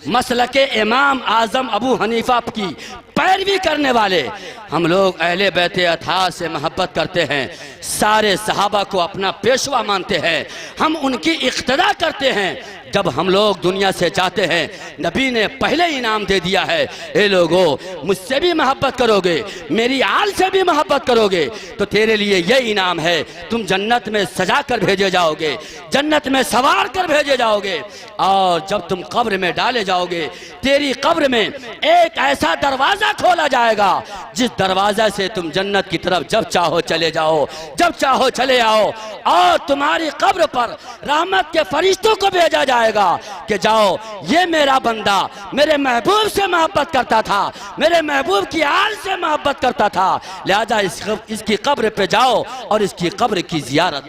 मसलक इमाम आज़म अबू हनीफा की पैरवी करने वाले, हम लोग अहले बैत अतार से मोहब्बत करते हैं, सारे सहाबा को अपना पेशवा मानते हैं, हम उनकी इक़्तिदा करते हैं। जब हम लोग दुनिया से जाते हैं, नबी ने पहले इनाम दे दिया है, ए लोगो मुझसे भी मोहब्बत करोगे, मेरी आल से भी मोहब्बत करोगे तो तेरे लिए ये इनाम है, तुम जन्नत में सजा कर भेजे जाओगे, जन्नत में सवार कर भेजे जाओगे, और जब तुम कब्र में डाले जाओगे, तेरी कब्र में एक ऐसा दरवाज़ा खोला जाएगा जिस दरवाज़ा से तुम जन्नत की तरफ जब चाहो चले जाओ, जब चाहो चले आओ, और तुम्हारी कब्र पर रहमत के फरिश्तों को भेजा जाएगा कि जाओ, ये मेरा बंदा मेरे महबूब से मोहब्बत करता था, मेरे महबूब की आल से मोहब्बत करता था, लिहाजा इसकी कब्र पे जाओ और इसकी कब्र की ज़ियारत।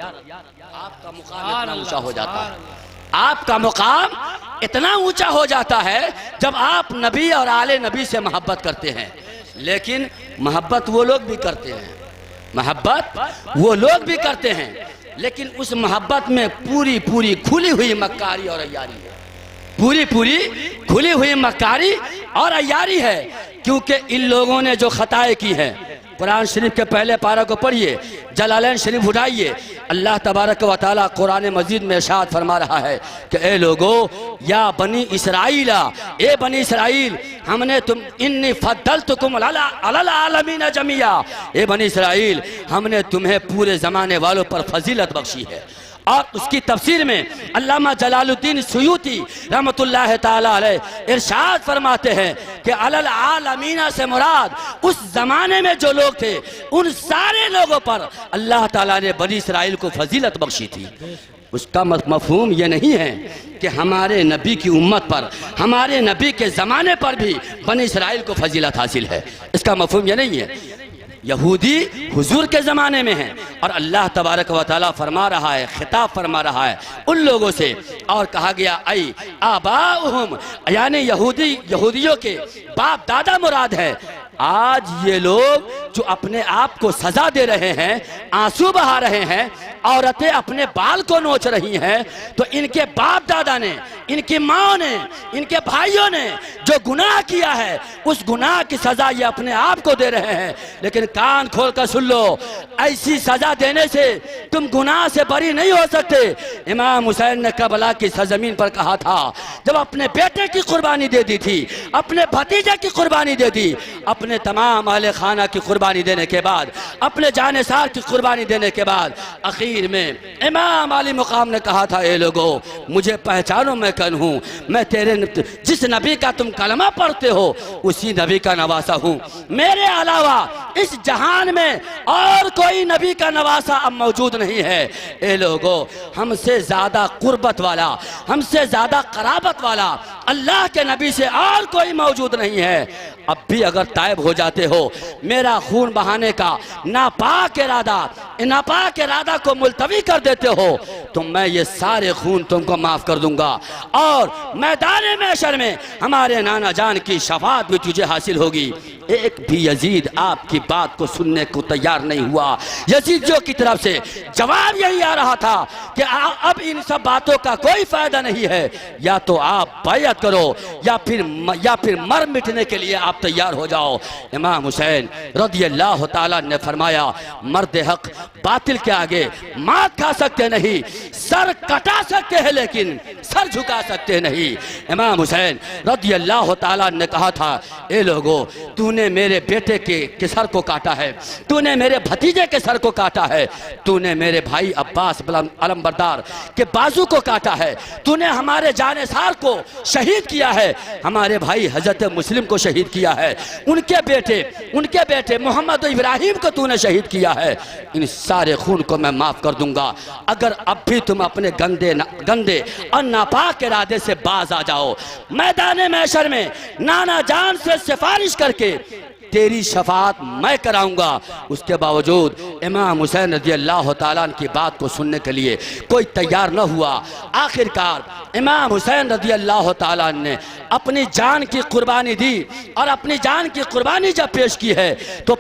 आपका मुकाम इतना ऊंचा हो जाता है, आपका मुकाम इतना ऊंचा हो जाता है जब आप नबी और आले नबी से मोहब्बत करते हैं। लेकिन मोहब्बत वो लोग भी करते हैं, मोहब्बत वो लोग भी करते हैं, लेकिन उस मोहब्बत में पूरी पूरी खुली हुई मक्कारी और अय्यारी है, पूरी पूरी खुली हुई मक्कारी और अय्यारी है। क्योंकि इन लोगों ने जो खताएं की हैं, कुरान शरीफ के पहले पारा को पढ़िए, जलालैन शरीफ उठाइए, अल्लाह तबारक व तआला कुरान मजीद में इरशाद फरमा रहा है कि ए लोगो या बनी इसराइला, ए बनी इसराइल, हमने तुम इन्नी फद्दलतुकुम अलल आलमीन जमिया, ए बनी इसराइल, हमने तुम्हें पूरे ज़माने वालों पर फजीलत बख्शी है। और उसकी तफसीर में अल्लामा जलालुद्दीन सुयूती रहमतुल्लाह ताला अलैह इरशाद फरमाते हैं कि अलल आलमीना से मुराद उस ज़माने में जो लोग थे, उन सारे लोगों पर अल्लाह ताला ने बनी इसराइल को फजीलत बख्शी थी। उसका मफहूम ये नहीं है कि हमारे नबी की उम्मत पर, हमारे नबी के ज़माने पर भी बनी इसराइल को फजीलत हासिल है, इसका मफहूम ये नहीं है। यहूदी हुजूर के ज़माने में हैं और अल्लाह तबारक व तआला फरमा रहा है, खिताब फरमा रहा है उन लोगों से, और कहा गया आई आबाउहुम, यानी यहूदियों के बाप दादा मुराद है। आज ये लोग जो अपने आप को सज़ा दे रहे हैं, आंसू बहा रहे हैं, औरतें अपने बाल को नोच रही हैं, तो इनके बाप दादा ने, इनकी माँ ने, इनके भाइयों ने जो गुनाह किया है उस गुनाह की सजा ये अपने आप को दे रहे हैं। लेकिन कान खोल कर सुन लो, ऐसी सजा देने से तुम गुनाह से बरी नहीं हो सकते। इमाम हुसैन ने करबला की सरजमीन पर कहा था, जब अपने बेटे की कुर्बानी दे दी थी, अपने भतीजे की कुर्बानी दे दी, अपने तमाम अहले खाना की कुर्बानी देने के बाद, अपने जानेसार की कुर्बानी देने के बाद, आखिर में इमाम अली मुकाम ने कहा था, ए लोगों मुझे पहचानो, मैं कौन हूँ? मैं तेरे जिस नबी का तुम कलमा पढ़ते हो उसी नबी का नवासा हूँ। मेरे अलावा इस जहान में और कोई नबी का नवासा अब मौजूद नहीं है। ए लोगों, हमसे ज्यादा कुर्बत वाला, हमसे ज्यादा कराबत वाला अल्लाह के नबी से और कोई मौजूद नहीं है। अब भी अगर तायब हो जाते हो, मेरा खून बहाने का नापाक इरादा को मुलतवी कर देते हो, तो मैं ये सारे खून तुमको माफ कर दूंगा और मैदान महशर में हमारे नाना जान की शफाअत भी तुझे हासिल होगी। एक भी यजीद आपकी बात को सुनने को तैयार नहीं हुआ। यजीदियों की तरफ से जवाब यही आ रहा था कि अब इन सब बातों का कोई फायदा नहीं है, या तो आप बैअत करो या फिर मर मिटने के लिए आप तैयार हो जाओ। इमाम हुसैन रज़ियल्लाहु ताला ने फरमाया, मर्द हक बातिल के आगे मात खा सकते नहीं, सर कटा सकते हैं लेकिन सर झुका सकते नहीं। इमाम हुसैन रज़ियल्लाहु ताला ने कहा था, ए लोगों, तूने मेरे बेटे के सर को काटा है, तूने मेरे भतीजे के सर को काटा है, तूने मेरे भाई अब्बास अलमबरदार के बाजू को काटा है, तूने हमारे जानेसार को शहीद किया है, हमारे भाई हजरत मुस्लिम को शहीद किया है, उनके बेटे मोहम्मद इब्राहिम को तूने शहीद किया है। इन सारे खून को मैं माफ कर दूंगा अगर अब भी तुम अपने गंदे और नापाक इरादे से बाज आ जाओ। मैदान महशर में नाना जान से सिफारिश करके तेरी शफाअत मैं कराऊंगा। उसके बावजूद इमाम हुसैन रज़ियल्लाहु ताला की बात को सुनने के लिए कोई तैयार न हुआ। आखिरकार इमाम हुसैन रज़ियल्लाहु ताला ने अपनी जान की कुर्बानी दी और अपनी जान की कुर्बानी जब पेश की है तो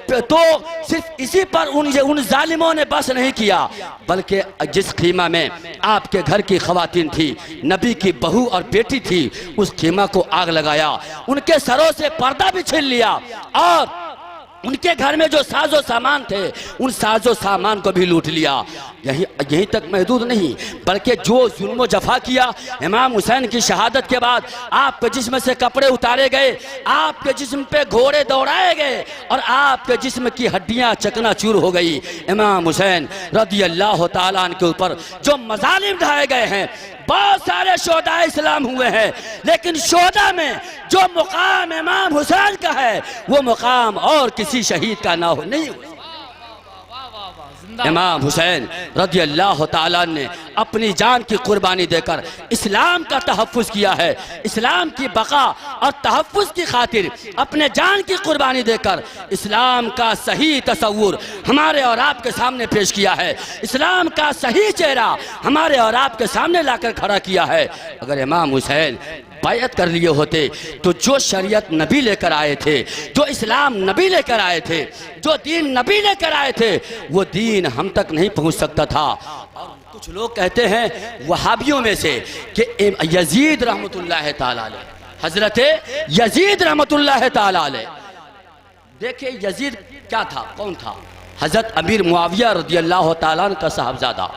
सिर्फ इसी पर उन जालिमों ने बस नहीं किया, बल्कि जिस खीमा में आपके घर की खवातीन थी, नबी की बहू और बेटी थी, उस खीमा को आग लगाया, उनके सरों से पर्दा भी छीन लिया और उनके घर में जो साजो सामान थे उन साजो सामान को भी लूट लिया। यहीं तक महदूद नहीं, बल्कि जो जुल्म जफा किया इमाम हुसैन की शहादत के बाद, आपके जिस्म से कपड़े उतारे गए, आपके जिस्म पे घोड़े दौड़ाए गए और आपके जिस्म की हड्डियां चकनाचूर हो गई। इमाम हुसैन रज़ियल्लाहु ताला अन्हु के ऊपर जो मजालिम ढाए गए हैं, बहुत सारे शोहदा इस्लाम हुए हैं, लेकिन शोहदा में जो मुकाम इमाम हुसैन का है वो मुकाम और किसी शहीद का ना हो नहीं हुआ। इमाम हुसैन रज़ियल्लाहु ताला ने अपनी जान की कुर्बानी देकर इस्लाम का तहफ़्फ़ुज़ किया है। इस्लाम की बका और तहफ़्फ़ुज़ की खातिर अपने जान की कुर्बानी देकर इस्लाम का सही तसव्वुर हमारे और आपके सामने पेश किया है। इस्लाम का सही चेहरा हमारे और आपके सामने लाकर खड़ा किया है। अगर इमाम हुसैन बैअत कर लिए होते तो जो शरीयत नबी लेकर आए थे, जो इस्लाम नबी लेकर आए थे, जो दीन नबी लेकर आए थे, वो दीन हम तक नहीं पहुंच सकता था। और कुछ लोग कहते हैं वहाबियों में से कि यजीद रहमतुल्लाह ताला अलैह, हजरत यजीद रहमतुल्लाह ताला अलैह, देखिए यजीद क्या था, कौन था? हजरत अमीर मुआविया रज़ियल्लाहु ताला अन्हु का साहबजादा।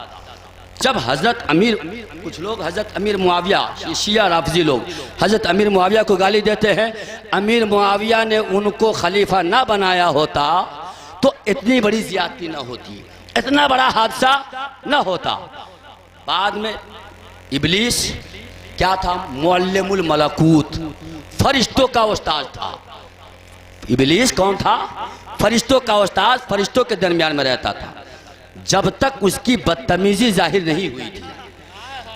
जब हजरत अमीर, कुछ लोग हजरत अमीर मुआविया, शिया राफजी लोग हजरत अमीर मुआविया को गाली देते हैं, अमीर मुआविया ने उनको खलीफा ना बनाया होता तो इतनी बड़ी ज्यादती ना होती, इतना बड़ा हादसा ना होता। बाद में इब्लीस क्या था? मुअल्लिमुल मलकूत, फरिश्तों का उस्ताद था। इब्लीस कौन था? फरिश्तों का उस्ताद, फरिश्तों के दरमियान में रहता था। जब तक उसकी बदतमीजी जाहिर नहीं हुई थी,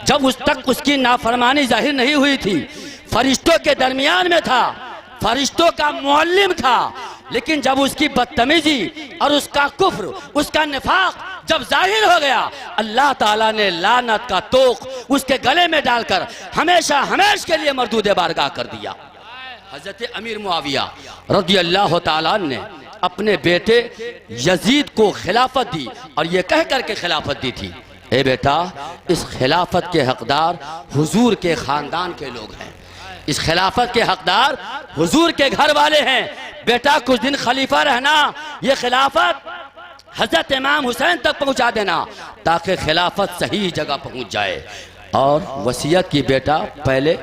जब उस तक उसकी नाफरमानी जाहिर नहीं हुई थी, फरिश्तों के दरमियान में था, फरिश्तों का मुअल्लिम था। लेकिन जब उसकी बदतमीजी और उसका कुफ्र, उसका निफाक जब जाहिर हो गया, अल्लाह ताला ने लानत का तोक उसके गले में डालकर हमेशा हमेशा के लिए मरदूद बारगाह कर दिया। हजरत अमीर मुआविया रज़ियल्लाहु ताला ने अपने बेटे यजीद को खिलाफत दी और ये कह करके खिलाफत दी थी, ए बेटा इस खिलाफत के हकदार हुजूर के ख़ानदान के लोग हैं, इस खिलाफत के हकदार हुजूर के घर वाले हैं। बेटा कुछ दिन खलीफा रहना, ये खिलाफत हजरत इमाम हुसैन तक पहुंचा देना ताकि खिलाफत सही जगह पहुंच जाए। और वसीयत की बेटा पहले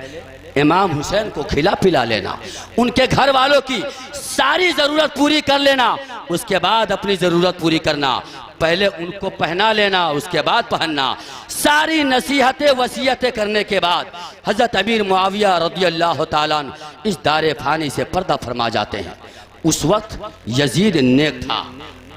इमाम हुसैन को खिला पिला लेना, उनके घर वालों की सारी ज़रूरत पूरी कर लेना, उसके बाद अपनी ज़रूरत पूरी करना। पहले उनको पहना लेना, उसके बाद पहनना। सारी नसीहतें वसीयतें करने के बाद हज़रत अमीर मुआविया रज़ियल्लाहु ताला अन्हु इस दारे फ़ानी से पर्दा फरमा जाते हैं। उस वक्त यजीद नेक था,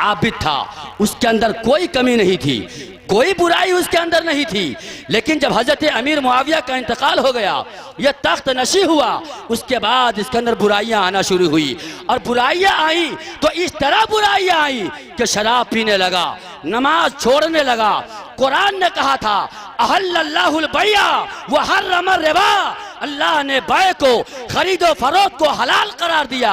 आबिद था, उसके अंदर कोई कमी नहीं थी, कोई बुराई उसके अंदर नहीं थी। लेकिन जब हजरत अमीर मुआविया का इंतकाल हो गया, यह तख्त नशी हुआ, उसके बाद इसके अंदर बुराइयां आना शुरू हुई। और बुराइयां आई तो इस तरह बुराइयां आई कि शराब पीने लगा, नमाज छोड़ने लगा। कुरान ने कहा था अहल्लल्लाहुल बैया व हर्रमर रिबा, अल्लाह ने बै को, खरीदो फरोख्त को हलाल करार दिया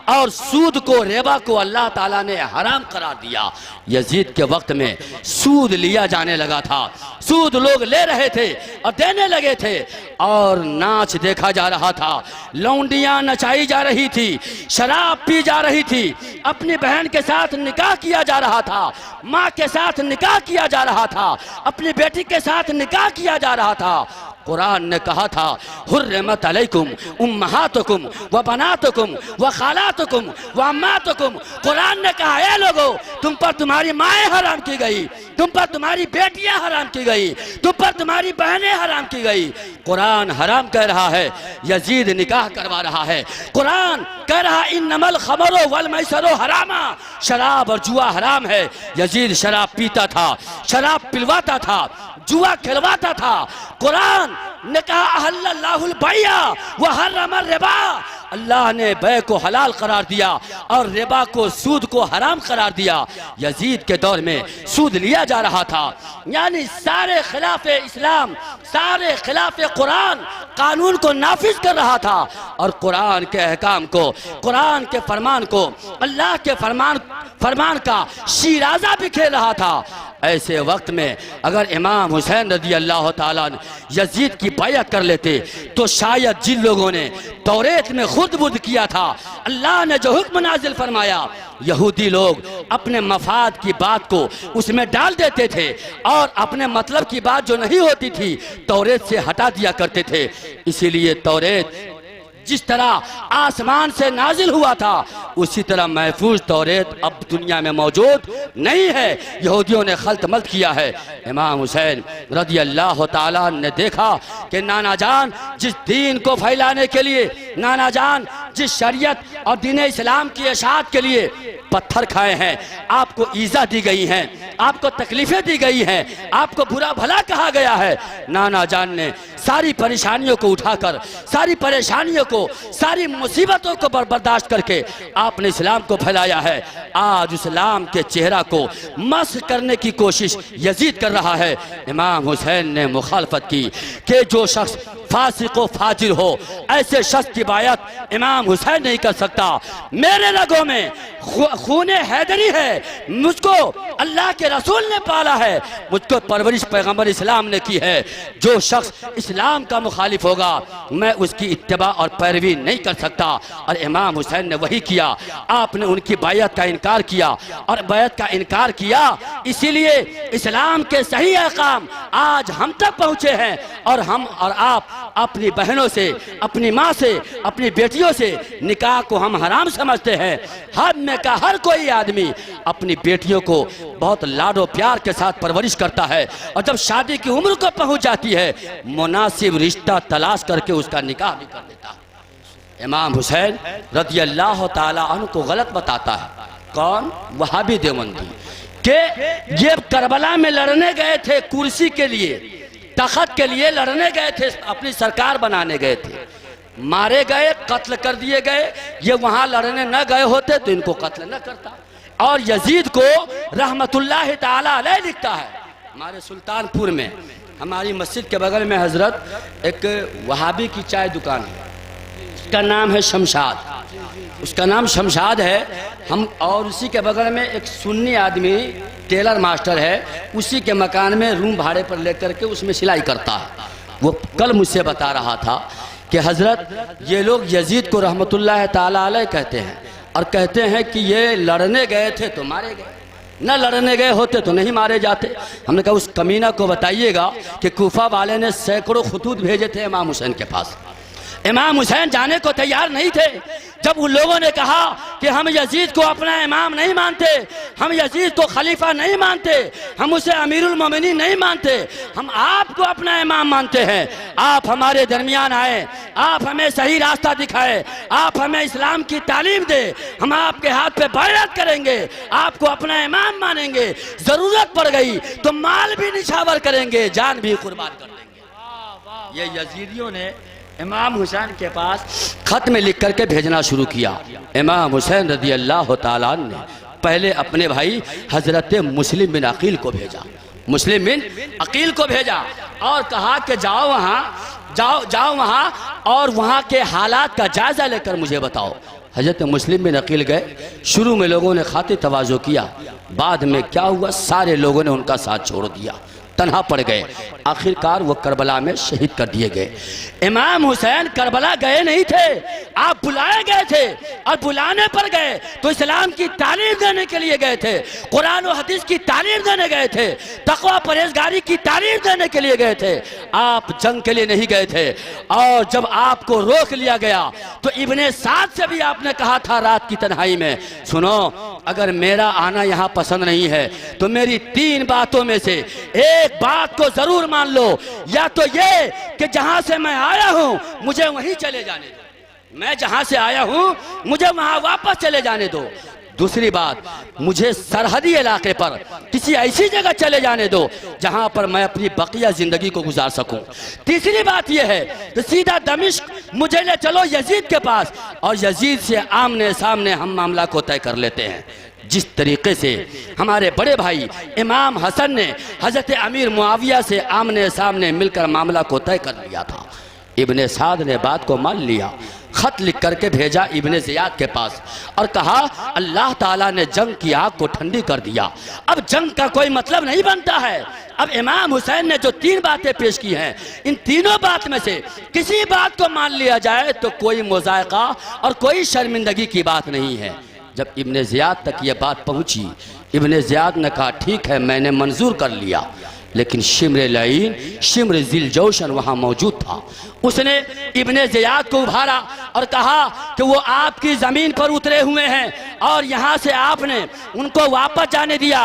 और सूद को, रिबा को अल्लाह ताला ने हराम करार दिया। यजीद के वक्त में सूद लिया जाने लगा था, सूद लोग ले रहे थे और देने लगे थे, और नाच देखा जा रहा था, लौंडियां नचाई जा रही थी, शराब पी जा रही थी, अपनी बहन के साथ निकाह किया जा रहा था, माँ के साथ निकाह किया जा रहा था, अपनी बेटी के साथ निकाह किया जा रहा था। कुरान ने कहा था हुर्रिमत अलैकुम उम्महातुकुम व बनातुकुम व खालातुकुम व अम्मातुकुम। कुरान ने कहा ए लोगो, तुम पर तुम्हारी माएँ हराम की गई, तुम पर तुम्हारी बेटियां हराम की गई, तुम पर तुम्हारी बहनें हराम की गई। कुरान हराम कह रहा है, यजीद निकाह करवा रहा है। कुरान कह रहा इन्नमल खमरो वल मैसरो हरामा, शराब और जुआ हराम है। यजीद शराब पीता था, शराब पिलवाता था, जुआ खिलवाता था। कुरान ने कहा अहल्लल्लाहुल बैया व हर्रमर रिबा, अल्लाह ने बै को हलाल करार दिया और रिबा को, सूद को हराम करार दिया। यजीद के दौर में सूद लिया जा रहा था, यानी सारे खिलाफे इस्लाम, सारे खिलाफे कुरान कानून को नाफिज कर रहा था और कुरान के अहकाम को, कुरान के फरमान को, अल्लाह के फरमान का शीराजा भी खेल रहा था। ऐसे वक्त में अगर इमाम हुसैन रज़ी अल्लाह ताला अन्हु यजीद की बैअत कर लेते तो शायद जिन लोगों ने तौरेत में खुद बुद किया था, अल्लाह ने जो हुक्म नाजिल फरमाया, यहूदी लोग अपने मफाद की बात को उसमें डाल देते थे और अपने मतलब की बात जो नहीं होती थी तौरेत से हटा दिया करते थे। इसीलिए तौरेत जिस तरह आसमान से नाजिल हुआ था उसी तरह महफूज तौरेत अब दुनिया में मौजूद नहीं है, यहूदियों ने खल्त मल्त किया है। इमाम हुसैन रज़ी अल्लाह ताला ने देखा कि नाना जान जिस दीन को फैलाने के लिए, नाना जान जिस शरीयत और दीन इस्लाम की इशाअत के लिए पत्थर खाए हैं, आपको ईज़ा दी गई हैं, आपको तकलीफें दी गई हैं, आपको बुरा भला कहा गया है। नाना जान ने सारी परेशानियों को उठाकर, सारी परेशानियों को, सारी मुसीबतों को बर्दाश्त करके आपने इस्लाम को फैलाया है। आज इस्लाम के चेहरा को मस्ख करने की कोशिश यजीद कर रहा है। इमाम हुसैन ने मुखालफत की कि जो शख्स फासिक व फाजिर हो, ऐसे शख्स की बायत इमाम हुसैन नहीं कर सकता। मेरे रगों में खूने हैदरी है, मुझको अल्लाह के रसूल ने पाला है, मुझको परवरिश पैगंबर इस्लाम ने की है। जो शख्स इस्लाम का मुखालिफ होगा मैं उसकी इत्तिबा और पैरवी नहीं कर सकता। और इमाम हुसैन ने वही किया, आपने उनकी बायत का इनकार किया और बायत का इनकार किया, इसीलिए इस्लाम के सही अहकाम आज हम तक पहुँचे हैं और हम और आप अपनी बहनों से, अपनी माँ से, अपनी बेटियों से निकाह को हम हराम समझते हैं। हद में का हर कोई आदमी अपनी बेटियों को बहुत लाडो प्यार के साथ परवरिश करता है और जब शादी की उम्र को पहुंच जाती है मुनासिब रिश्ता तलाश करके उसका निकाह भी कर देता है। इमाम हुसैन रज़ी अल्लाह ताला अन्हु को गलत बताता है कौन? वहाबी देवबंदी के ये करबला में लड़ने गए थे, कुर्सी के लिए, तख्त के लिए लड़ने गए थे, अपनी सरकार बनाने गए थे, मारे गए, कत्ल कर दिए गए। ये वहां लड़ने न गए होते तो इनको कत्ल न करता। और यजीद को रहमतुल्लाह ताला अलैह लिखता है, हमारे सुल्तानपुर में हमारी मस्जिद के बगल में हजरत एक वहाबी की चाय दुकान है, इसका नाम है शमशाद। उसका नाम शमशाद है। हम और उसी के बगल में एक सुन्नी आदमी टेलर मास्टर है, उसी के मकान में रूम भाड़े पर लेकर के उसमें सिलाई करता है। वो कल मुझसे बता रहा था कि हज़रत ये लोग यजीद को रहमतुल्लाह ताला अलैह कहते हैं और कहते हैं कि ये लड़ने गए थे तो मारे गए, न लड़ने गए होते तो नहीं मारे जाते। हमने कहा उस कमीना को बताइएगा कि कूफा वाले ने सैकड़ों खतूत भेजे थे इमाम हुसैन के पास, इमाम हुसैन जाने को तैयार नहीं थे। जब उन लोगों ने कहा कि हम यजीद को अपना इमाम नहीं मानते, हम यजीद को खलीफा नहीं मानते, हम उसे अमीरुल मोमिनीन नहीं मानते, हम आपको अपना इमाम मानते हैं, आप हमारे दरमियान आए, आप हमें सही रास्ता दिखाए, आप हमें इस्लाम की तालीम दे, हम आपके हाथ पे बैअत करेंगे, आपको अपना इमाम मानेंगे, ज़रूरत पड़ गई तो माल भी निछावर करेंगे, जान भी कुर्बान कर देंगे। ये यजीदियों ने इमाम हुसैन के पास खत में लिख करके भेजना शुरू किया। इमाम हुसैन रज़ी अल्लाह ताला अन्हु ने पहले अपने भाई हज़रत मुस्लिम बिन अकील को भेजा, मुस्लिम बिन अकील को भेजा और कहा कि जाओ वहाँ और वहाँ के हालात का जायज़ा लेकर मुझे बताओ। हज़रत मुस्लिम बिन अकील गए। शुरू में लोगों ने खातिर तवाज़ो किया, बाद में क्या हुआ, सारे लोगों ने उनका साथ छोड़ दिया, तन्हा पड़ गए। आखिरकार वो करबला में शहीद कर दिए गए। इमाम हुसैन करबला गए नहीं थे, आप बुलाए गए थे और बुलाने पर गए तो इस्लाम की तालीम देने के लिए गए थे, कुरान और हदीस की तालीम देने गए थे, तकवा परहेजगारी की तालीम देने के लिए गए थे, आप जंग के लिए नहीं गए थे। और जब आपको रोक लिया गया तो इब्ने साद से भी आपने कहा था रात की तन्हाई में, सुनो अगर मेरा आना यहाँ पसंद नहीं है तो मेरी 3 बातों में से एक बात को जरूर मान लो, या तो ये कि जहां से मैं आया हूं मुझे वहीं चले जाने दो, मैं जहां से आया हूं मुझे वहां वापस चले जाने दो। दूसरी बात, मुझे सरहदी इलाके पर किसी ऐसी जगह चले जाने दो जहां पर मैं अपनी बकिया जिंदगी को गुजार सकूं। तीसरी बात यह है कि सीधा दमिश्क मुझे ले चलो यजीद के पास और यजीद से आमने सामने हम मामला को तय कर लेते हैं। जिस तरीके से हमारे बड़े भाई इमाम हसन ने हजरत अमीर मुआविया से आमने सामने मिलकर मामला को तय कर लिया था, इब्ने साद ने बात को मान लिया, खत लिख करके भेजा इब्ने ज़ियाद के पास और कहा अल्लाह ताला ने जंग की आग को ठंडी कर दिया, अब जंग का कोई मतलब नहीं बनता है। अब इमाम हुसैन ने जो 3 बातें पेश की हैं, इन तीनों बात में से किसी बात को मान लिया जाए तो कोई मुज़ायक़ा और कोई शर्मिंदगी की बात नहीं है। जब इब्ने ज़ियाद तक ये बात पहुंची, इब्ने ज़ियाद ने कहा ठीक है मैंने मंजूर कर लिया, लेकिन शिम्र लईन शिम्र ज़िल जौशन वहाँ मौजूद था। उसने इब्ने ज़ियाद को उभारा और कहा कि वो आपकी ज़मीन पर उतरे हुए हैं और यहाँ से आपने उनको वापस जाने दिया,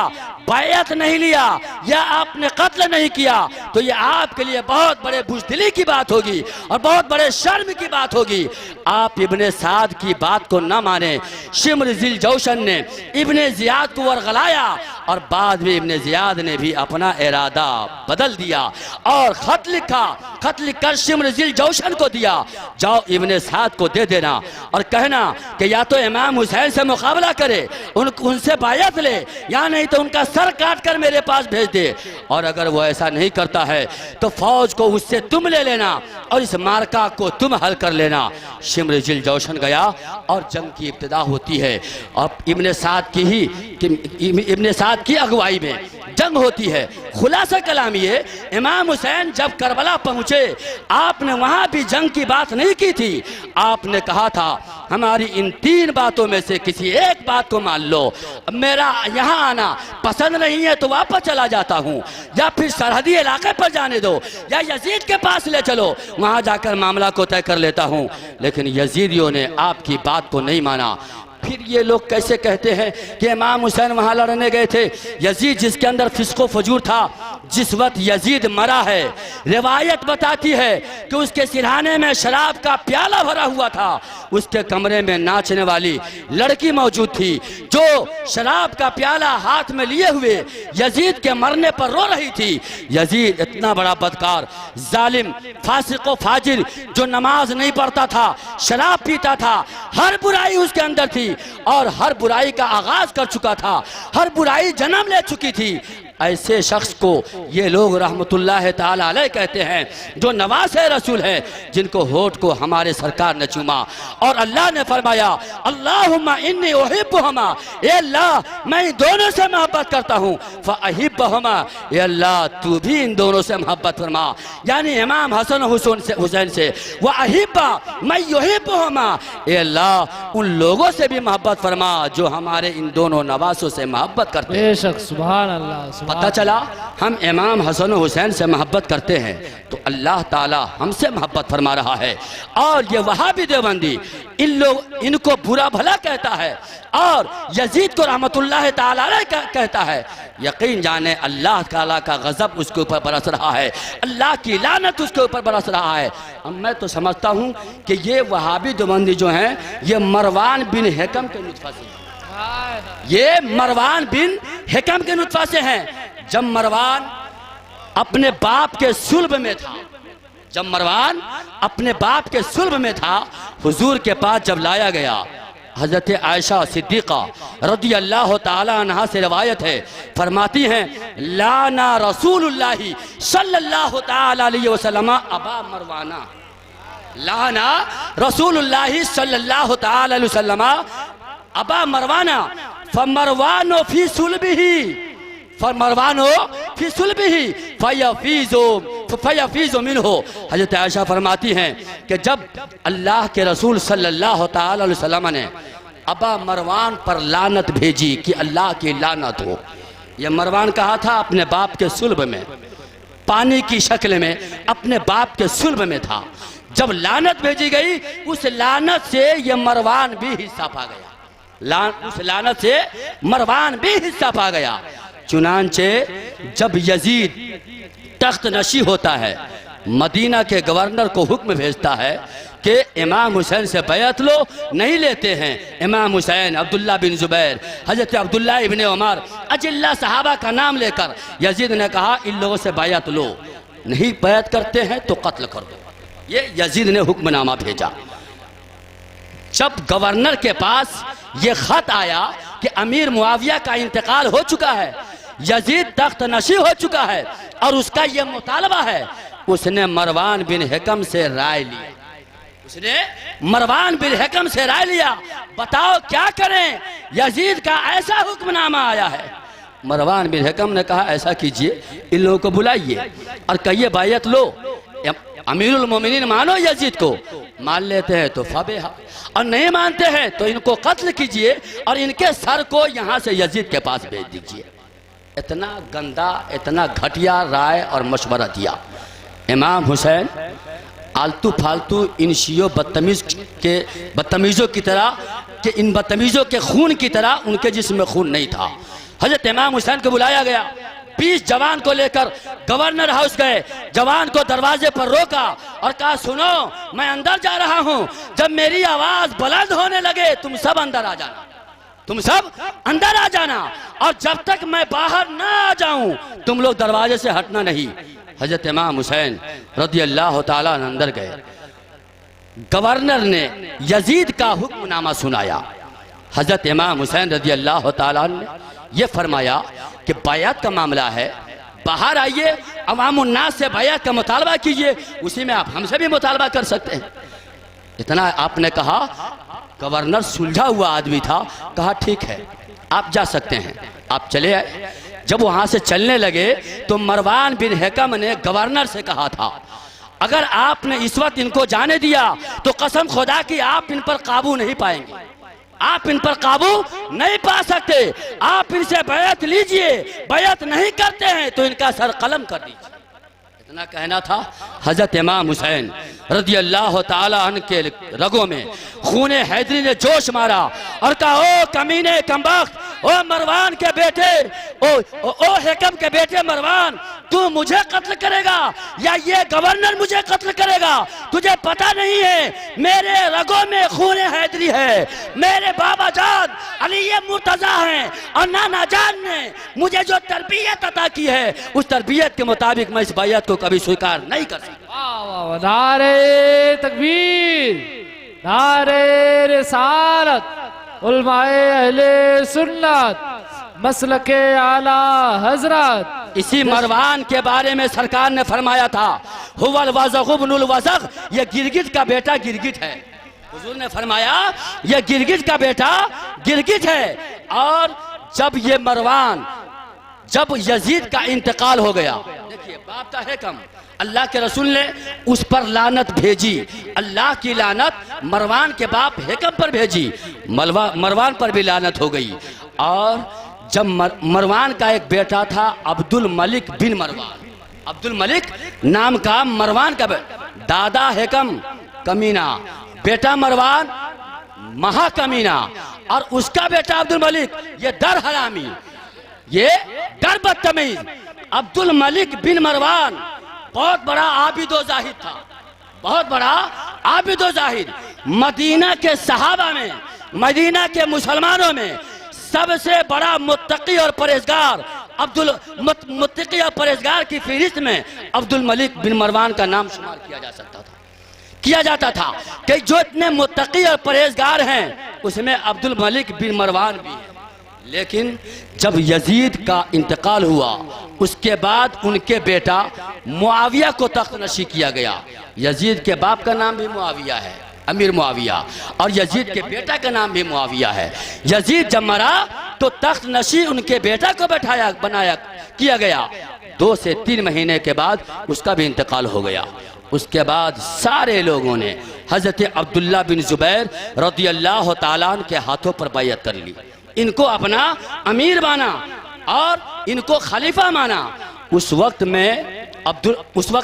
बैअत नहीं लिया या आपने कत्ल नहीं किया, तो ये आपके लिए बहुत बड़े बुज़दिली की बात होगी और बहुत बड़े शर्म की बात होगी। आप इब्ने साद की बात को न माने। शिम्र ज़िल जौशन ने इब्ने ज़ियाद को वरगलाया और बाद में इब्ने ज़ियाद ने भी अपना इरादा बदल दिया और खत लिखा, खत लिखकर शिम्र ज़िल जौशन को दिया, जाओ इब्ने साद को दे देना और कहना कि या तो इमाम हुसैन से मुकाबला करे, उनसे बायत ले, या नहीं तो उनका सर काट कर मेरे पास भेज दे, और अगर वो ऐसा नहीं करता है तो फौज को उससे तुम ले लेना और इस मार्का को तुम हल कर लेना। शिम्र ज़िल जौशन गया और जंग की इब्तिदा होती है। अब इब्ने साद की अगुवाई में जंग होती है। खुलासा कलाम ये, इमाम हुसैन जब करबला पहुंचे आपने वहां भी जंग की बात नहीं की थी, आपने कहा था हमारी इन 3 बातों में से किसी एक बात को मान लो, मेरा यहाँ आना पसंद नहीं है तो वापस चला जाता हूँ, या फिर सरहदी इलाके पर जाने दो या यजीद के पास ले चलो, वहाँ जाकर मामला को तय कर लेता हूँ। लेकिन यजीदियों ने आपकी बात को नहीं माना। फिर ये लोग कैसे कहते हैं कि इमाम हुसैन वहाँ लड़ने गए थे? यजीद जिसके अंदर फिस्को फजूर था, जिस वक्त यजीद मरा है, रिवायत बताती है कि उसके सिरहाने में शराब का प्याला भरा हुआ था, उसके कमरे में नाचने वाली लड़की मौजूद थी जो शराब का प्याला हाथ में लिए हुए यजीद के मरने पर रो रही थी। यजीद इतना बड़ा बदकार, जालिम, फासिक व फाजिर, जो नमाज नहीं पढ़ता था, शराब पीता था, हर बुराई उसके अंदर थी और हर बुराई का आगाज कर चुका था, हर बुराई जन्म ले चुकी थी। ऐसे शख्स को ये लोग रहमतुल्लाह ताला अलैह कहते हैं, जो नवासे रसूल है, जिनको होठ को हमारे सरकार ने चूमा और अल्लाह ने फरमाया अल्लाहुम्मा इन्नी उहिब्बुहुमा, ए अल्लाह मैं इन दोनों से मोहब्बत करता हूँ, फअहिब्बुहुमा, ए अल्लाह तू भी इन दोनों से मोहब्बत फरमा, यानी इमाम हसन हुसैन से, व अहिब्बा मैं युहिब्बुहुमा, ए अल्लाह उन लोगों से भी मोहब्बत फरमा जो हमारे इन दोनों नवासों से मोहब्बत करते हैं। बेशक सुभान अल्लाह, सुभान पता चला हम इमाम हसन हुसैन से मोहब्बत करते हैं तो अल्लाह ताला हमसे मोहब्बत फरमा रहा है। और ये वहाबी देवबंदी इनको बुरा भला कहता है और यजीद को रहमतुल्लाह ताला अलैह कहता है, यकीन जाने अल्लाह ताला का गजब उसके ऊपर बरस रहा है, अल्लाह की लानत उसके ऊपर बरस रहा है। अब मैं तो समझता हूँ कि ये वहाबी देवबंदी जो हैं ये मरवान बिन हिकम के नुत्फा से, ये मरवान बिन हिकम के नुत्फा से हैं। जब मरवान अपने बाप के सुल्ब में था, जब मरवान अपने बाप के सुल्ब में था, हुजूर के पास जब लाया गया, हजरत आयशा सिद्दीक़ा रज़ी अल्लाह ताला अन्हा से रवायत है, फरमाती हैं लाना रसूलुल्लाही सल्लल्लाहु ताला अलैहि वसल्लम अबा मरवाना, लाना रसूलुल्लाही सल्लल्लाहु ताला अलैहि वसल्लम अबा मरवाना फमरवानो फी सुल्बिही, फमरवानो फी सुल्बिही फयफीज़ु मिन्हु। हज़रत आयशा फरमाती हैं कि जब अल्लाह के रसूल सल्लल्लाहु ताला अलैहि वसल्लम ने अबा मरवान पर लानत भेजी कि अल्लाह की लानत हो, यह मरवान कहा था अपने बाप के सुल्ब में, पानी की शक्ल में अपने बाप के सुल्ब में था। जब लानत भेजी गई उस लानत से यह मरवान भी हिस्सा पा गया, उस लानत से मरवान भी हिस्सा पा गया। चुनांचे जब यजीद तख्त नशी होता है, मदीना के गवर्नर को हुक्म भेजता है कि इमाम हुसैन से बैत लो, नहीं लेते हैं। इमाम हुसैन, अब्दुल्ला बिन जुबैर, हजरत अब्दुल्ला इब्ने उमर, अजिल्ला सहाबा का नाम लेकर यजीद ने कहा इन लोगों से बैत लो, नहीं बैत करते हैं तो कत्ल कर दो। ये यजीद ने हुक्मनामा भेजा। जब गवर्नर के पास ये खत आया कि अमीर मुआविया का इंतकाल हो चुका है, यजीद तख्त नशी हो चुका है और उसका ये मुतालबा है, उसने मरवान बिन हिकम से राय लिया, उसने मरवान बिन हिकम से राय लिया, बताओ क्या करें, यजीद का ऐसा हुक्मनामा आया है। मरवान बिन हिकम ने कहा ऐसा कीजिए, इन लोगों को बुलाइए और कहिए बैयत लो, अमीरुल मोमिनीन मानो यजीद को, मान लेते हैं तो फबेहा और नहीं मानते हैं तो इनको कत्ल कीजिए और इनके सर को यहाँ से यजीद के पास भेज दीजिए। इतना गंदा, इतना घटिया राय और मशवरा दिया। इमाम हुसैन आलतू फालतू इन शियो बदतमीज़ों की तरह कि इन बदतमीज़ों के खून की तरह उनके जिस्म में खून नहीं था। हजरत इमाम हुसैन को बुलाया गया, 20 जवान को लेकर गवर्नर हाउस गए, जवान को दरवाजे पर रोका और कहा सुनो मैं अंदर जा रहा हूं, जब मेरी आवाज बुलंद होने लगे तुम सब अंदर आ जाना, तुम सब अंदर आ जाना और जब तक मैं बाहर ना आ जाऊं तुम लोग दरवाजे से हटना नहीं। हजरत इमाम हुसैन रज़ी अल्लाह ताला अंदर गए, गवर्नर ने यजीद का हुक्मनामा सुनाया। हजरत इमाम हुसैन रज़ी अल्लाह ताला ने यह फरमाया कि बैत का मामला है, बाहर आइए, अवामुन्नास से बैत का मुतालबा कीजिए, उसी में आप हमसे भी मुतालबा कर सकते हैं। इतना आपने कहा, गवर्नर सुलझा हुआ आदमी था, कहा ठीक है आप जा सकते हैं, आप चले आए। जब वहां से चलने लगे तो मरवान बिन हिकम ने गवर्नर से कहा था अगर आपने इस वक्त इनको जाने दिया तो कसम खुदा की आप इन पर काबू नहीं पाएंगे, आप इन पर काबू नहीं पा सकते, आप इनसे बैत लीजिए, बैत नहीं करते हैं तो इनका सर कलम कर दीजिए। इतना कहना था। हजरत इमाम हुसैन रज़ी अल्लाह ताला अन्हु के रगों में खूने हैदरी ने जोश मारा और कहा ओ कमीने कमबख्त, ओ मरवान के बेटे, ओ हिकम के बेटे मरवान, तू मुझे कत्ल करेगा या ये गवर्नर मुझे कत्ल करेगा? तुझे पता नहीं है मेरे रगों में खूने हैदरी है, मेरे बाबा जान अली मुर्तजा हैं और नाना जान ने मुझे जो तरबियत अता की है उस तरबियत के मुताबिक मैं इस बैयत को कभी स्वीकार नहीं कर सकता। नारे तकबीर, नारे रिसालत, उलमाए अहले सुन्नत, मसलके आला हजरत। इसी मरवान के बारे में सरकार ने फरमाया था हुवल वज़ग़ इब्नुल वज़ग़, ये गिरगिट का बेटा गिरगिट है, हुजूर ने फरमाया ये गिरगिज का बेटा गिरगिज है। और जब ये मरवान, जब यजीद का इंतकाल हो गया, देखिए बाप का है कम, अल्लाह के रसूल ने उस पर लानत भेजी, अल्लाह की लानत मरवान के बाप हेकम पर भेजी, मरवान पर भी लानत हो गई। और जब मरवान का एक बेटा था अब्दुल मलिक बिन मरवान, अब्दुल मलिक नाम का मरवान का दादा हेकम कमीना, बेटा मरवान महाकमीना, और उसका बेटा अब्दुल मलिक ये दर हरामी, ये डर बदतमीज। अब्दुल मलिक बिन मरवान बहुत बड़ा आबिदो जाहिद था, बहुत बड़ा आबिदो जाहिद। मदीना के सहाबा में, मदीना के मुसलमानों में सबसे बड़ा मुत्तकी और परहेजगार, मुत्तकी और परहेजगार की फहरिस्त में अब्दुल मलिक बिन मरवान का नाम शुमार किया जा सकता था, किया जाता था कि जो इतने मुत्तकी और परहेजगार हैं उसमें अब्दुल मलिक बिन मरवान भी है। लेकिन जब यजीद का इंतकाल हुआ उसके बाद उनके बेटा मुआविया को तख्त नशी किया गया। यजीद के बाप का नाम भी मुआविया है, अमीर मुआविया, और यजीद के बेटा का नाम भी मुआविया है। यजीद जब मरा तो तख्त नशी उनके बेटा को बनाया किया गया। 2 से 3 महीने के बाद उसका भी इंतकाल हो गया। उसके बाद सारे लोगों ने हज़रत अब्दुल्ला बिन ज़ुबैर रज़ियल्लाहु ताला अन्हु के हाथों पर बैयत कर ली, इनको अपना अमीर माना और इनको खलीफा माना। उस वक्त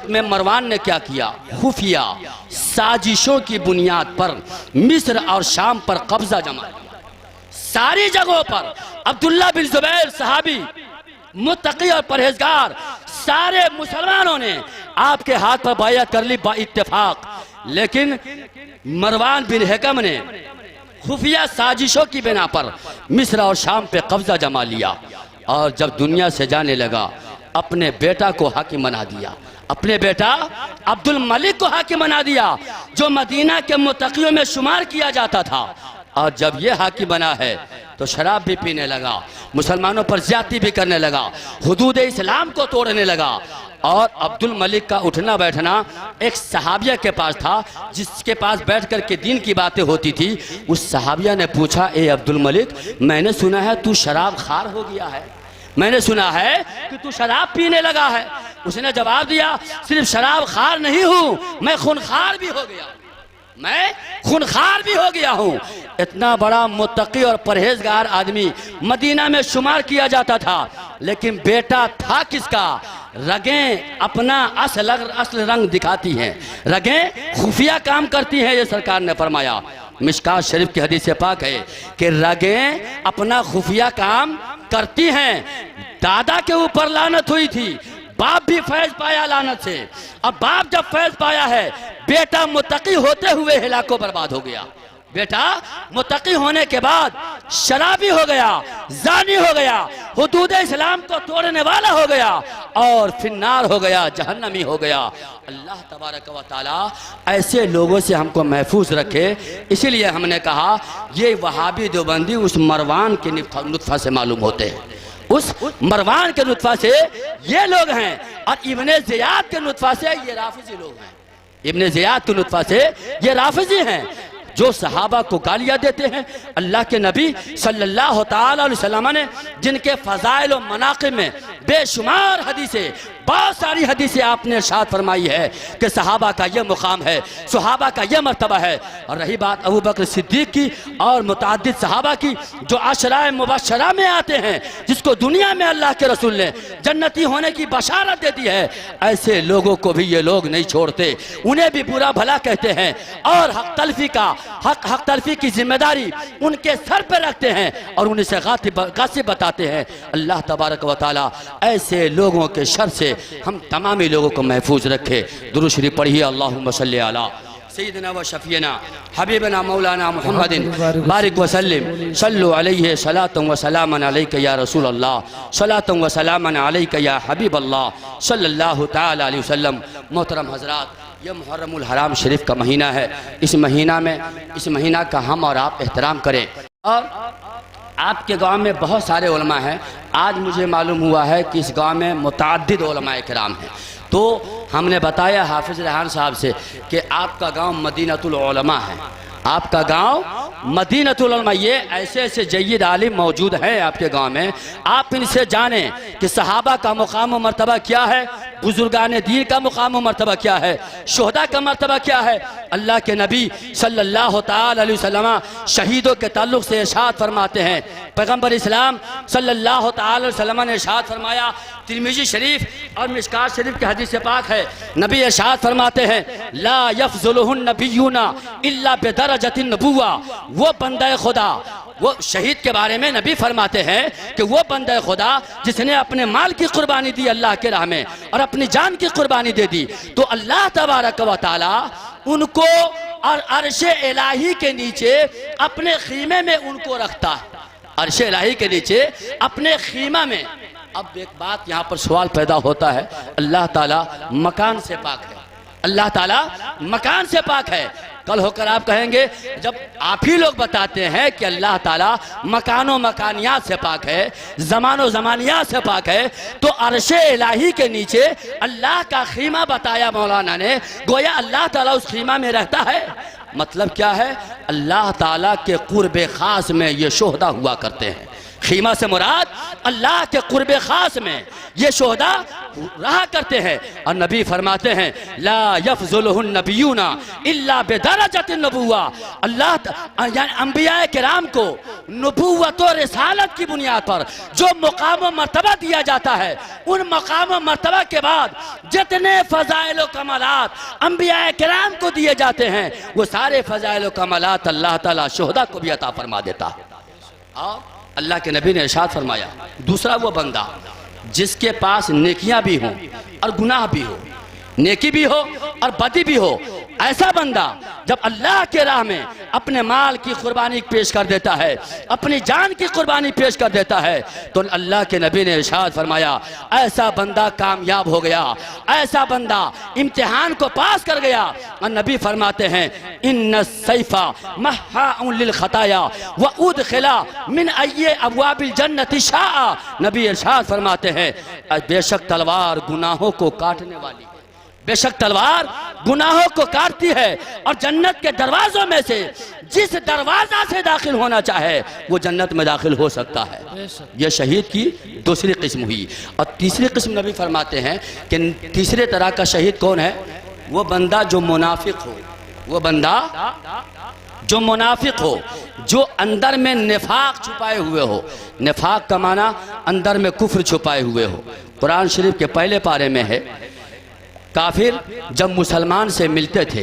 में मरवान ने क्या किया, खुफिया साजिशों की बुनियाद पर मिस्र और शाम पर कब्जा जमा लिया। सारी जगहों पर अब्दुल्ला बिन ज़ुबैर सहाबी, मुत्तकी और परहेजगार, सारे मुसलमानों ने आपके हाथ पर बैयत कर ली इत्तेफाक। लेकिन मरवान बिन हेकम ने खुफिया साजिशों की बिना पर मिस्र और शाम पे कब्जा जमा लिया, और जब दुनिया से जाने लगा अपने बेटा को हाकिम बना दिया, अपने बेटा अब्दुल मलिक को हाकिम बना दिया जो मदीना के मुत्तकियों में शुमार किया जाता था। और जब ये हाकिम बना है तो शराब भी पीने लगा, मुसलमानों पर ज्यादती भी करने लगा, हुदूद इस्लाम को तोड़ने लगा। और अब्दुल मलिक का उठना बैठना एक सहाबिया के पास था, जिसके पास बैठ कर के दीन की बातें होती थी। उस सहाबिया ने पूछा, ए अब्दुल मलिक, मैंने सुना है तू शराब खार हो गया है, मैंने सुना है कि तू शराब पीने लगा है। उसने जवाब दिया, सिर्फ शराब खार नहीं हूँ, मैं खूनखार भी हो गया, मैं खूनखार भी हो गया हूँ। इतना बड़ा मुत्तकी और परहेजगार आदमी मदीना में शुमार किया जाता था। लेकिन बेटा था किसका? रगें अपना असल रंग दिखाती हैं, रगें खुफिया काम करती हैं। ये सरकार ने फरमाया, मिशकात शरीफ की हदीस पाक है कि रगें अपना खुफिया काम करती हैं। दादा के ऊपर लानत हुई थी, बाप भी फैज पाया लानत से। अब बाप जब फैज पाया है, बेटा मुत्तकी होते हुए हिलाको बर्बाद हो गया। बेटा मुत्तकी होने के बाद शराबी हो गया, जानी हो गया, हुदूद इस्लाम को तोड़ने वाला हो गया और फिन्नार हो गया, जहन्नमी हो गया। अल्लाह तबारक व तआला ऐसे लोगों से हमको महफूज रखे। इसीलिए हमने कहा ये वहाबी देवबंदी उस मरवान के नुत्फा से मालूम होते हैं, उस मरवान के नुत्फा से ये लोग हैं, और इब्ने ज़ियाद के नुत्फा से ये राफिजी लोग हैं। इब्ने ज़ियाद के नुत्फा से ये राफिजी हैं जो सहाबा को गालियाँ देते हैं। अल्लाह के नबी सल्लल्लाहु ताला अलैहि वसल्लम ने जिनके फ़ज़ाइल और मनाक़िब में बेशुमार हदीसें, बहुत सारी हदीसें आपने इरशाद फरमाई है कि सहाबा का यह मुकाम है, सहाबा का यह मर्तबा है। और रही बात अबू बकर सिद्दीक़ की और मुतअद्दिद सहाबा की जो अशराए मुबश्शरा में आते हैं, जिसको दुनिया में अल्लाह के रसूल ने जन्नती होने की बशारत दे दी है, ऐसे लोगों को भी ये लोग नहीं छोड़ते, उन्हें भी बुरा भला कहते हैं और हक तलफी की जिम्मेदारी उनके सर पर रखते हैं और उन्हें से गासिब बताते हैं। अल्लाह तबारक व तआला ऐसे लोगों के शर से हम तमामी लोगों को महफूज रखे। दुरूद शरीफ पढ़िए, अल्लाहुम्मा सल्ली अला सय्यिदना व शफीना हबीबना मौलाना मुहम्मदिन बारिक व सल्लिम सल्लु अलैहि सलातन व सलामन अलैका या रसूल अल्लाह सलातन व सलामन अलैका या हबीब अल्लाह सल्लल्लाहु तआला अलैहि वसल्लम। मोहतरम हजरात, यह मुहर्रमुल हराम शरीफ का महीना है। इस महीना का हम और आप एहतराम करें। और आपके गांव में बहुत सारे उलमा हैं। आज मुझे मालूम हुआ है कि इस गांव में मुतअद्दिद उलमा इकराम हैं। तो हमने बताया हाफिज़ रेहान साहब से कि आपका गांव मदीनतुल उलमा है, आपका गांव मदीनतुल उलमा, ये ऐसे ऐसे जय्यद आलिम मौजूद हैं आपके गांव में, आप इनसे जानें कि सहाबा का मुकाम व मर्तबा क्या है, बुजुर्गान दीन का मुकाम व मर्तबा क्या है, शोहदा का मर्तबा क्या है। अल्लाह के नबी सल्लल्लाहु ताला अलैहि वसल्लम शहीदों के ताल्लुक से इरशाद फरमाते हैं, पैगम्बर इस्लाम सल्लल्लाहु ताला अलैहि वसल्लम ने इरशाद फरमाया, तिरमिजी शरीफ और मिशकात शरीफ के हदीस पाक है, नबी इरशाद फरमाते हैं, ला यफ़ज़ुलुहुन नबियुना इल्ला बिदरजतिन नबुव्वा, वो बंदा खुदा, वो शहीद के बारे में नबी फरमाते हैं कि वो बंदा खुदा जिसने अपने माल की कुर्बानी दी अल्लाह के राह में और अपनी जान की कुर्बानी दे दी, तो अल्लाह तबारक व तआला उनको और अर्शे इलाही के नीचे अपने खीमे में उनको रखता है, अर्शे इलाही के नीचे अपने खीमा में। अब एक बात यहाँ पर सवाल पैदा होता है, अल्लाह ताला मकान से पाक है, अल्लाह ताला मकान से पाक है। कल होकर आप कहेंगे जब आप ही लोग बताते हैं कि अल्लाह ताला मकानो मकानियात से पाक है, ज़मानो ज़मानियात से पाक है, तो अर्शे इलाही के नीचे अल्लाह का खीमा बताया मौलाना ने, गोया अल्लाह ताला उस खीमा में रहता है। मतलब क्या है, अल्लाह ताला के कुर्बे खास में ये शोहदा हुआ करते हैं। खीमा से मुराद अल्लाह के कुर्बे खास में ये शोहदा रहा करते हैं। और नबी फरमाते हैं, ला यफ़ज़ुलुहुन नबियुना इल्ला बिदरजतिन नबुव्वा, अल्लाह यानी अंबिया किराम को नबुव्वत और रिसालत की बुनियाद पर जो मुकाम व मर्तबा दिया जाता है, उन मुकाम व मर्तबा के बाद जितने फ़ज़ाइल व कमालात अंबिया किराम को दिए जाते हैं, वो सारे फ़ज़ाइल व कमालात अल्लाह ताला शोहदा को भी अता फरमा देता है। और अल्लाह के नबी ने इरशाद फरमाया, दूसरा वो बंदा जिसके पास नेकियां भी हों और गुनाह भी हो, नेकी भी हो और बदी भी हो, ऐसा बंदा जब अल्लाह के राह में अपने माल की कुर्बानी पेश कर देता है, अपनी जान की कुर्बानी पेश कर देता है, तो अल्लाह के नबी ने इरशाद फरमाया, ऐसा बंदा कामयाब हो गया, ऐसा बंदा इम्तिहान को पास कर गया। और नबी फरमाते हैं, इन्न सैफा महहाउन लिल खताया व उदखिला मिन अय्य अबवाबिल जन्नति शाआ। नबी इरशाद फरमाते हैं, बेशक तलवार गुनाहों को काटने वाली, बेशक तलवार गुनाहों को काटती है और जन्नत के दरवाजों में से जिस दरवाजा से दाखिल होना चाहे वो जन्नत में दाखिल हो सकता है। यह शहीद की दूसरी किस्म हुई। और तीसरी किस्म नबी फरमाते हैं कि तीसरे तरह का शहीद कौन है, वो बंदा जो मुनाफिक हो, वो बंदा जो मुनाफिक हो, जो अंदर में निफाक छुपाए हुए हो। निफाक का माना अंदर में कुफ्र छुपाए हुए हो। कुरान शरीफ के पहले पारे में है, काफिर जब मुसलमान से मिलते थे,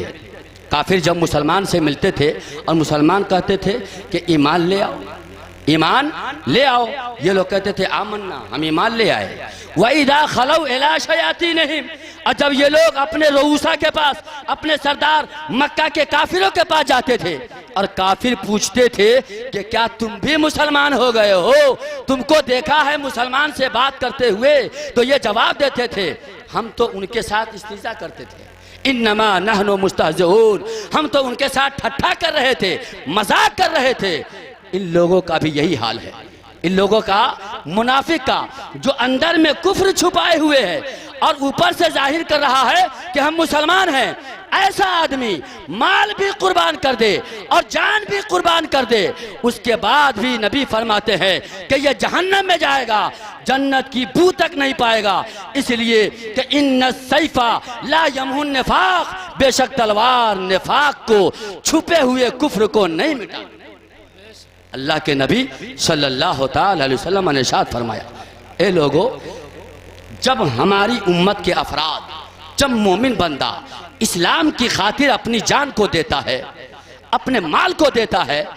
काफिर जब मुसलमान से मिलते थे और मुसलमान कहते थे कि ईमान ले आओ, ईमान ले आओ, ये लोग कहते थे आमन्ना, हम ईमान ले आए। वइज़ा खलौ इला शयातीनिहिम, और जब ये लोग अपने रऊसा के पास, अपने सरदार मक्का के काफिरों के पास जाते थे और काफिर पूछते थे कि क्या तुम भी मुसलमान हो गए हो, तुमको देखा है मुसलमान से बात करते हुए, तो ये जवाब देते थे, हम तो उनके साथ इस्तिज़ा करते थे, इन्नमा नहनु मुस्तहज़िऊन, हम तो उनके साथ ठट्ठा कर रहे थे, मजाक कर रहे थे। इन लोगों का भी यही हाल है, इन लोगों का, मुनाफिक का, जो अंदर में कुफ्र छुपाए हुए है और ऊपर से जाहिर कर रहा है कि हम मुसलमान हैं, ऐसा आदमी माल भी कुर्बान कर दे और जान भी कुर्बान कर दे, उसके बाद भी नबी फरमाते हैं कि यह जहन्नम में जाएगा, जन्नत की बू तक नहीं पाएगा। इसलिए कि इन्न सैफा ला यमहुन निफाक, बेशक तलवार निफाक को, छुपे हुए कुफ्र को नहीं मिटा। अल्लाह के नबी सल्लल्लाहु ताला अलैहि वसल्लम ने इरशाद फरमाया, ए लोगो, जब हमारी उम्मत के अफराद, जब मोमिन बंदा इस्लाम की खातिर अपनी जान को देता है, अपने माल को देता है,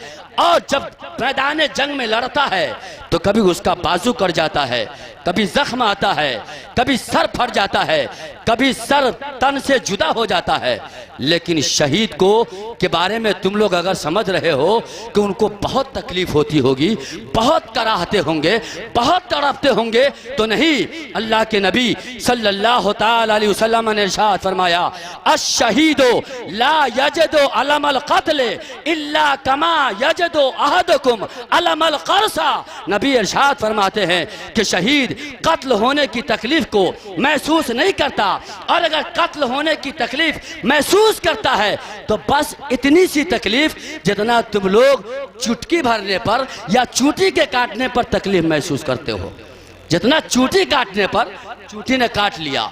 और जब मैदान जंग में लड़ता है तो कभी उसका बाजू कट जाता है, कभी जख्म आता है, कभी सर फट जाता है, कभी सर तन से जुदा हो जाता है, लेकिन शहीद को के बारे में तुम लोग अगर समझ रहे हो कि उनको बहुत तकलीफ होती होगी, बहुत कराहते होंगे, बहुत तड़पते होंगे, तो नहीं। अल्लाह के नबी सल्लल्लाहु ताला अलैहि वसल्लम ने इरशाद फरमाया, अश-शहीदो ला यजदु अलमल क़त्ल इल्ला कमा यजदु अहदुकुम अलमल क़रसा। नबी इरशाद फरमाते हैं कि शहीद शहीद कत्ल होने की तकलीफ को महसूस नहीं करता, और अगर कत्ल होने की तकलीफ महसूस करता है तो बस इतनी सी तकलीफ जितना तुम लोग चुटकी भरने पर या चूटी के काटने पर तकलीफ महसूस करते हो। जितना चूटी काटने पर, चूटी ने काट लिया,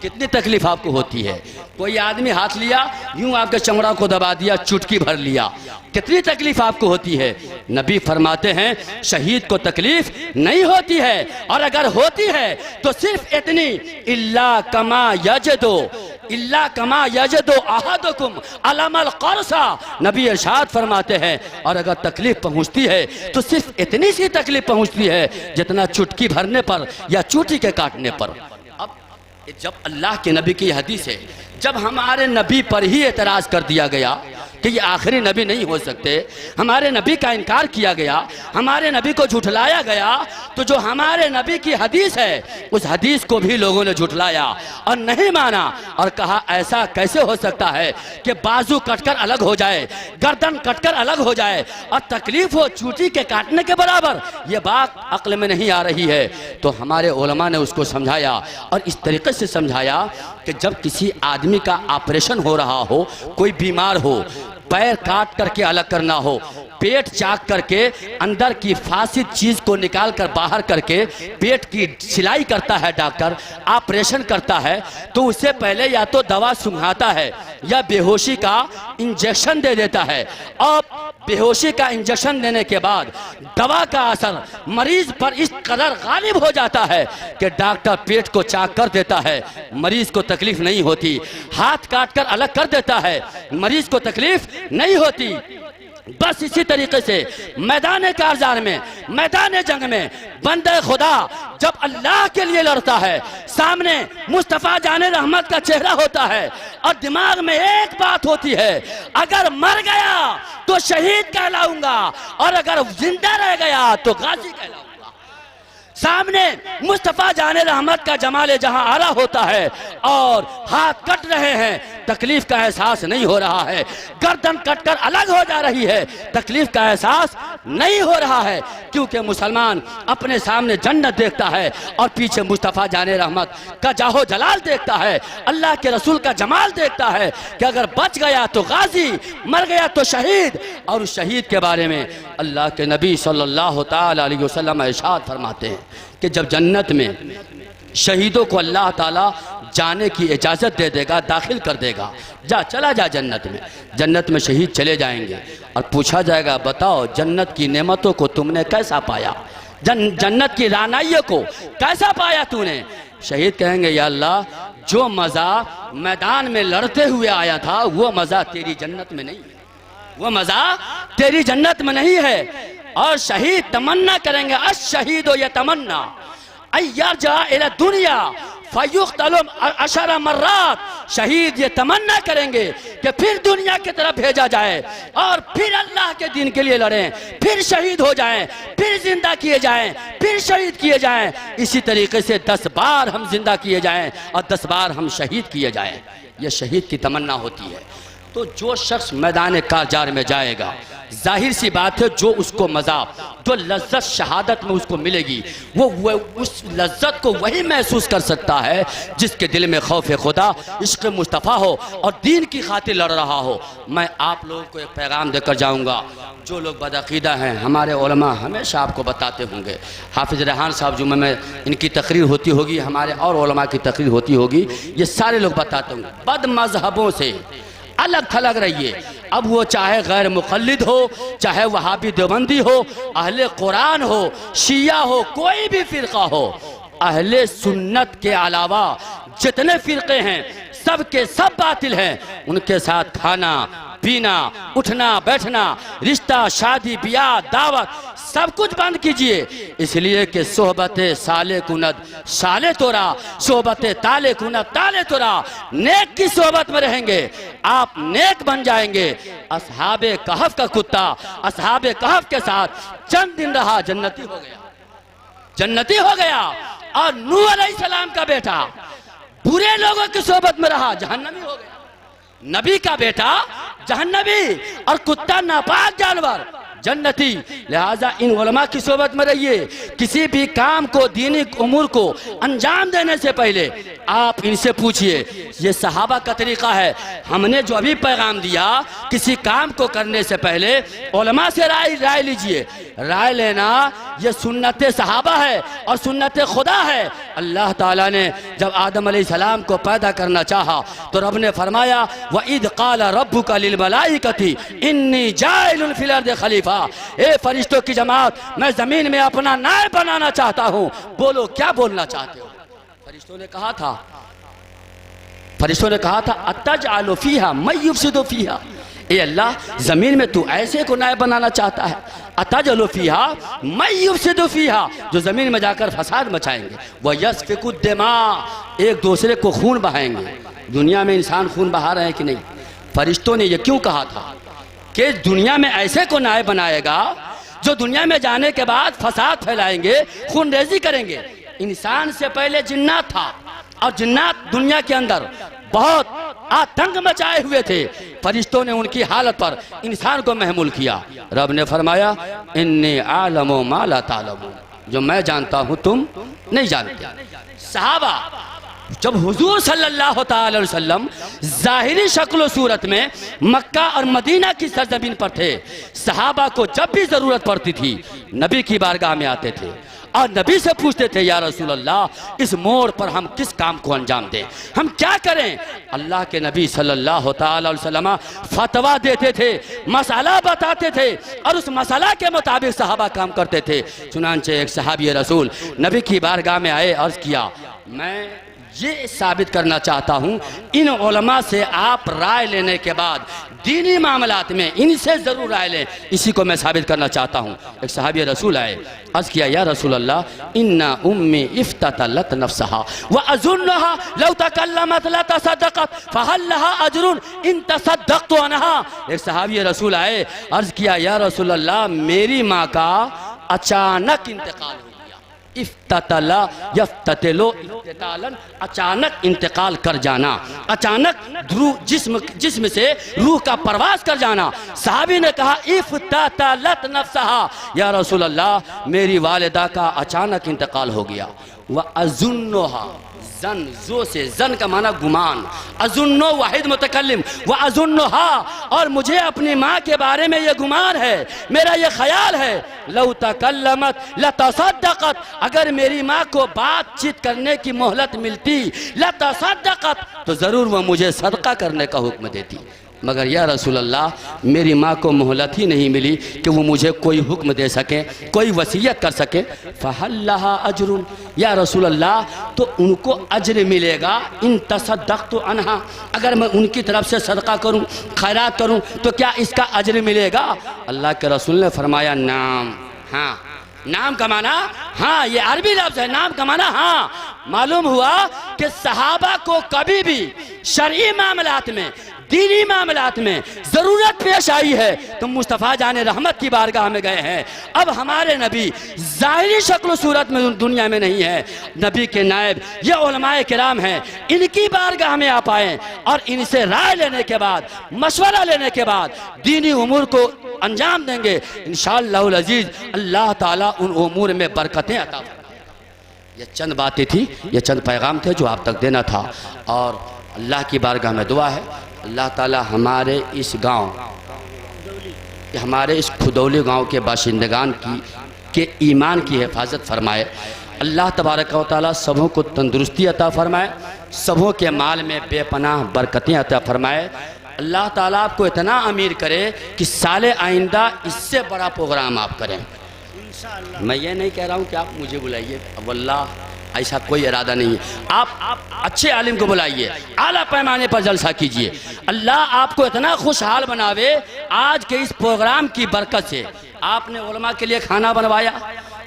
कितनी तकलीफ आपको होती है। कोई आदमी हाथ लिया, यूं आपके चमड़ा को दबा दिया, चुटकी भर लिया, कितनी तकलीफ आपको होती है। नबी फरमाते हैं शहीद को तकलीफ नहीं होती है, और अगर होती है तो सिर्फ इतनी, इल्ला कमा यजदो, इल्ला कमा यजदो अहदुकुम अलमल क़रसा। नबी इरशाद फरमाते हैं और अगर तकलीफ पहुंचती है तो सिर्फ इतनी सी तकलीफ पहुंचती है जितना चुटकी भरने पर या चूटी के काटने पर। अब जब अल्लाह के नबी की हदीस है, जब हमारे नबी पर ही एतराज़ कर दिया गया कि ये आखिरी नबी नहीं हो सकते, हमारे नबी का इनकार किया गया, हमारे नबी को झुठलाया गया, तो जो हमारे नबी की हदीस है उस हदीस को भी लोगों ने झुठलाया और नहीं माना, और कहा ऐसा कैसे हो सकता है कि बाजू कटकर अलग हो जाए, गर्दन कटकर अलग हो जाए और तकलीफ हो चूटी के काटने के बराबर। ये बात अक्ल में नहीं आ रही है। तो हमारे उलमा ने उसको समझाया और इस तरीके से समझाया कि जब किसी आदमी का ऑपरेशन हो रहा हो, कोई बीमार हो, पैर काट करके अलग करना हो, पेट चाक करके अंदर की फासिद चीज को निकाल कर बाहर करके पेट की सिलाई करता है डॉक्टर, ऑपरेशन करता है, तो उससे पहले या तो दवा सुंघाता है या बेहोशी का इंजेक्शन दे देता है। और बेहोशी का इंजेक्शन देने के बाद दवा का असर मरीज पर इस कदर गालिब हो जाता है कि डॉक्टर पेट को चाक कर देता है, मरीज को तकलीफ नहीं होती। हाथ काट कर अलग कर देता है, मरीज को तकलीफ नहीं होती। बस इसी तरीके से मैदान कारजार में, मैदान जंग में बंदे खुदा जब अल्लाह के लिए लड़ता है, सामने मुस्तफ़ा जाने रहमत का चेहरा होता है और दिमाग में एक बात होती है, अगर मर गया तो शहीद कहलाऊंगा और अगर जिंदा रह गया तो गाजी कहलाऊंगा। सामने मुस्तफ़ा जाने रहमत का जमाले जहां आला होता है और हाथ कट रहे हैं, तकलीफ का एहसास नहीं हो रहा है, गर्दन कटकर अलग हो जा रही है, तकलीफ का एहसास नहीं हो रहा है, क्योंकि मुसलमान अपने सामने जन्नत देखता है और पीछे मुस्तफ़ा जाने रहमत का जाहो जलाल देखता है, अल्लाह के रसूल का जमाल देखता है कि अगर बच गया तो गाजी, मर गया तो शहीद। और उस शहीद के बारे में अल्लाह के नबी सल्लल्लाहु ताला अलैहि वसल्लम इरशाद फरमाते हैं कि जब जन्नत में शहीदों को अल्लाह ताला जाने की इजाज़त दे देगा, दाखिल कर देगा, जा चला जा जन्नत में, जन्नत में शहीद चले जाएंगे और पूछा जाएगा बताओ जन्नत की नेमतों को तुमने कैसा पाया, जन्नत की रानाइयों को कैसा पाया तूने। शहीद कहेंगे या अल्लाह जो मज़ा मैदान में लड़ते हुए आया था वो मज़ा तेरी जन्नत में नहीं है, वो मज़ा तेरी जन्नत में नहीं है। और शहीद तमन्ना करेंगे, अश-शहीदो यतमन्ना अय्यरजा इला दुनिया फयुक्तलु अशरा मर्रात। शहीद ये तमन्ना करेंगे कि फिर दुनिया की तरफ भेजा जाए और फिर अल्लाह के दिन के लिए लड़ें, फिर शहीद हो जाएं, फिर जिंदा किए जाएं, फिर शहीद किए जाएं। इसी तरीके से 10 बार हम जिंदा किए जाएं और 10 बार हम शहीद किए जाएं। यह शहीद की तमन्ना होती है। तो जो शख्स मैदान कारजार में जाएगा, जाहिर सी बात है जो उसको मज़ा, जो लज्जत शहादत में उसको मिलेगी, वो उस लज्जत को वही महसूस कर सकता है जिसके दिल में खौफ खुदा, इश्क़ मुस्तफ़ा हो और दीन की खातिर लड़ रहा हो। मैं आप लोगों को एक पैगाम देकर जाऊंगा, जो लोग बदअक़ीदा हैं, हमारे उलमा हमेशा आपको बताते होंगे, हाफिज़ रेहान साहब जुम्मे में इनकी तकरीर होती होगी, हमारे और उलमा की तकरीर होती होगी, ये सारे लोग बताते होंगे बद मज़हबों से अलग थलग रहिए। अब वो चाहे गैर मुक़ल्लिद हो, चाहे वहाबी देवबंदी हो, अहले कुरान हो, शिया हो, कोई भी फ़िरक़ा हो, अहले सुन्नत के अलावा जितने फ़िरक़े हैं सब के सब बातिल हैं। उनके साथ खाना पीना, उठना बैठना, रिश्ता शादी ब्याह दावत सब कुछ बंद कीजिए, इसलिए कि सोहबते साले कुनद साले तोरा, सोहबते ताले कुनद ताले तोरा। नेक की सोहबत में रहेंगे आप नेक बन जाएंगे। असहाबे कहफ का कुत्ता असहाबे कहफ के साथ चंद दिन रहा, जन्नती हो गया, जन्नती हो गया। और नूह अलैहिस्सलाम का बेटा बुरे लोगों की सोहबत में रहा, जहन्नमी हो गया। नबी का बेटा जहन्नमी और कुत्ता नापाक जानवर जन्नती। लिहाजा इन उलमा की सोबत में रहिए। किसी भी काम को, दीनी उमूर को अंजाम देने से पहले आप इनसे पूछिए। ये सहाबा का तरीका है। हमने जो अभी पैगाम दिया, किसी काम को करने से पहले उलमा से राय लीजिए। राय लेना ये सुन्नत सहाबा है और सुन्नत खुदा है। अल्लाह ताला ने जब आदम अलैहिस्सलाम को पैदा करना चाहा तो रब ने फरमाया वइद क़ाल रब्बुका लिल मलाइकति इन्नी जाइलुन फिल अर्दि खलीफा। ए फरिश्तों की जमात, मैं जमीन में अपना नायब बनाना चाहता हूँ। बोलो क्या बोलना चाहते हो? फरिश्तों ने कहा था अतजअलु फीहा मन युफसिदु फीहा। ए अल्लाह, जमीन में तू ऐसे को नायब बनाना चाहता है? अतजअलु फीहा मन युफसिदु फीहा, जो जमीन में जाकर फसाद मचाएंगे। व यस्फिकु दिमा, एक दूसरे को खून बहाएंगे। दुनिया में इंसान खून बहा रहे हैं कि नहीं? फरिश्तों ने यह क्यों कहा था कि दुनिया में ऐसे को नायब बनाएगा जो दुनिया में जाने के बाद फसाद फैलाएंगे, खूनरेजी करेंगे। इंसान से पहले जिन्नात था और जिन्नात दुनिया के अंदर बहुत आतंक मचाए हुए थे। फरिश्तों ने उनकी हालत पर इंसान को महमूल किया। रब ने फरमाया इन्नी आलमु मा ला तालमून, जो मैं जानता हूँ तुम नहीं जानते। सहाबा जब हुजूर सल्लल्लाहु अलैहि वसल्लम ज़ाहिरी शक्ल सूरत में मक्का और मदीना की सरजमीन पर थे, सहाबा को जब भी ज़रूरत पड़ती थी नबी की बारगाह में आते थे और नबी से पूछते थे या रसूल अल्लाह, इस मोड़ पर हम किस काम को अंजाम दें, हम क्या करें? अल्लाह के नबी सल्लल्लाहु अलैहि वसल्लम फतवा देते थे, मसाला बताते थे और उस मसाला के मुताबिक सहाबा काम करते थे। चुनांचे एक सहाबी रसूल नबी की बारगाह में आए, अर्ज़ किया मैं ये साबित करना चाहता हूँ, इन उलमा से आप राय लेने के बाद दीनी मामलात में इनसे ज़रूर राय लें, इसी को मैं साबित करना चाहता हूँ। एक सहाबी रसूल आए, अर्ज़ किया या रसूल अल्लाह इन्ना उम्मी इफ्ततलत नफ्सहा व अज़ुन्नहा लौ तकल्लमत लतसद्दक़त फहल लहा अजरुन इन तसद्दक़तु अन्हा। एक सहाबी रसूल आए, अर्ज़ किया या रसूल अल्लाह, मेरी माँ का अचानक इंतकाल हो गया। इफ्ततला यफ्ततलो इफ्तितालन, अचानक इंतकाल कर जाना, अचानक जिस्म से रूह का परवास कर जाना। साहबी ने कहा इफ्ततलत नफ्सहा, या रसूल अल्लाह मेरी वालिदा का अचानक इंतकाल हो गया। व अज़ुन्नुहा, जन जो से जन का माना गुमान, अजुन्नो वाहिद मुतकल्लिम व अजुन्नुहा, और मुझे अपनी माँ के बारे में ये गुमान है, मेरा ये ख्याल है लौ तकल्लमत लतसद्दक़त, अगर मेरी माँ को बातचीत करने की मोहलत मिलती लतसद्दक़त, तो ज़रूर वह मुझे सदका करने का हुक्म देती। मगर या रसूल अल्लाह, मेरी माँ को मोहलत ही नहीं मिली कि वो मुझे कोई हुक्म दे सके, कोई वसीयत कर सके। फ़हल लहा अजरुन, या रसूल अल्लाह तो उनको अजर मिलेगा इन तसद्दक़तु अन्हा, अगर मैं उनकी तरफ से सदका करूं, खैरात करूं, तो क्या इसका अजर मिलेगा? अल्लाह के रसूल ने फरमाया नाम, हाँ। नाम का माना हाँ, ये अरबी लफ्ज़ है, नाम का माना हाँ। मालूम हुआ कि सहाबा को कभी भी शरई मामलात में, दीनी मामलात में ज़रूरत पेश आई है तो मुस्तफ़ा जाने रहमत की बारगाह में गए हैं। अब हमारे नबी ज़ाहिरी शक्ल सूरत में दुनिया में नहीं है, नबी के नायब ये उलमाए किराम हैं, इनकी बारगाह में आप आएँ और इनसे राय लेने के बाद, मशवरा लेने के बाद दीनी उमूर को अंजाम देंगे। इंशाअल्लाहुल अज़ीज़ अल्लाह ताला उन उमूर में बरकतें अता फरमाएगा। ये चंद बातें थी, ये चंद पैगाम थे जो आप तक देना था, और अल्लाह की बारगाह में दुआ है अल्लाह ताला हमारे इस गांव, हमारे इस खुदौली गांव के बाशिंदगान के ईमान की हिफाजत फरमाए। अल्लाह तबारक व तआला सबों को तंदुरुस्ती अता फरमाए, सबों के माल में बेपनाह बरकतें अता फरमाए। अल्लाह ताला आपको इतना अमीर करे कि साले आइंदा इससे बड़ा प्रोग्राम आप करें। मैं ये नहीं कह रहा हूँ कि आप मुझे बुलाइए, वल्लाह ऐसा कोई इरादा नहीं है। आप अच्छे आलिम को बुलाइए, आला पैमाने पर जलसा कीजिए। अल्लाह आपको इतना खुशहाल बनावे आज के इस प्रोग्राम की बरकत से। आपने उलमा के लिए खाना बनवाया,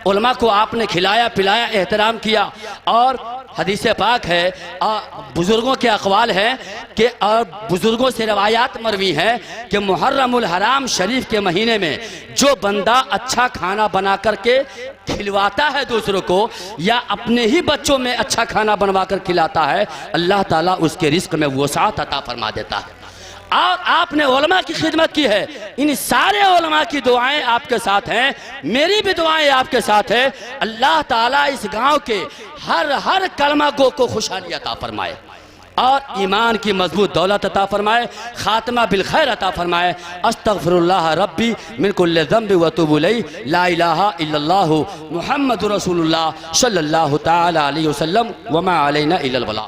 उलमा को आपने खिलाया पिलाया, एहतराम किया, और हदीस पाक है और बुज़ुर्गों के अक़वाल हैं कि, और बुज़ुर्गों से रवायात मरवी हैं कि मुहर्रमुल हराम शरीफ के महीने में जो बंदा अच्छा खाना बना करके खिलवाता है दूसरों को, या अपने ही बच्चों में अच्छा खाना बनवा कर खिलाता है, अल्लाह ताला उसके रिज़्क़ में वसाअत अता फरमा देता है। और आपने उलमा की खिदमत की है, इन सारे उलमा की दुआएं आपके साथ हैं, मेरी भी दुआएं आपके साथ है। अल्लाह ताला इस गांव के हर कलमा गो को खुशहाली अता फरमाए और ईमान की मजबूत दौलत अता फरमाए, खात्मा बिल खैर अता फरमाए। अस्तगफिरुल्लाह रब्बी मिन कुल्लि ज़ंबि व अतूबु इलैहि, ला इलाहा इल्लल्लाहु मुहम्मदुर रसूलुल्लाह सल्लल्लाहु तआला अलैहि वसल्लम, व मा अलैना इल्लल बलाग।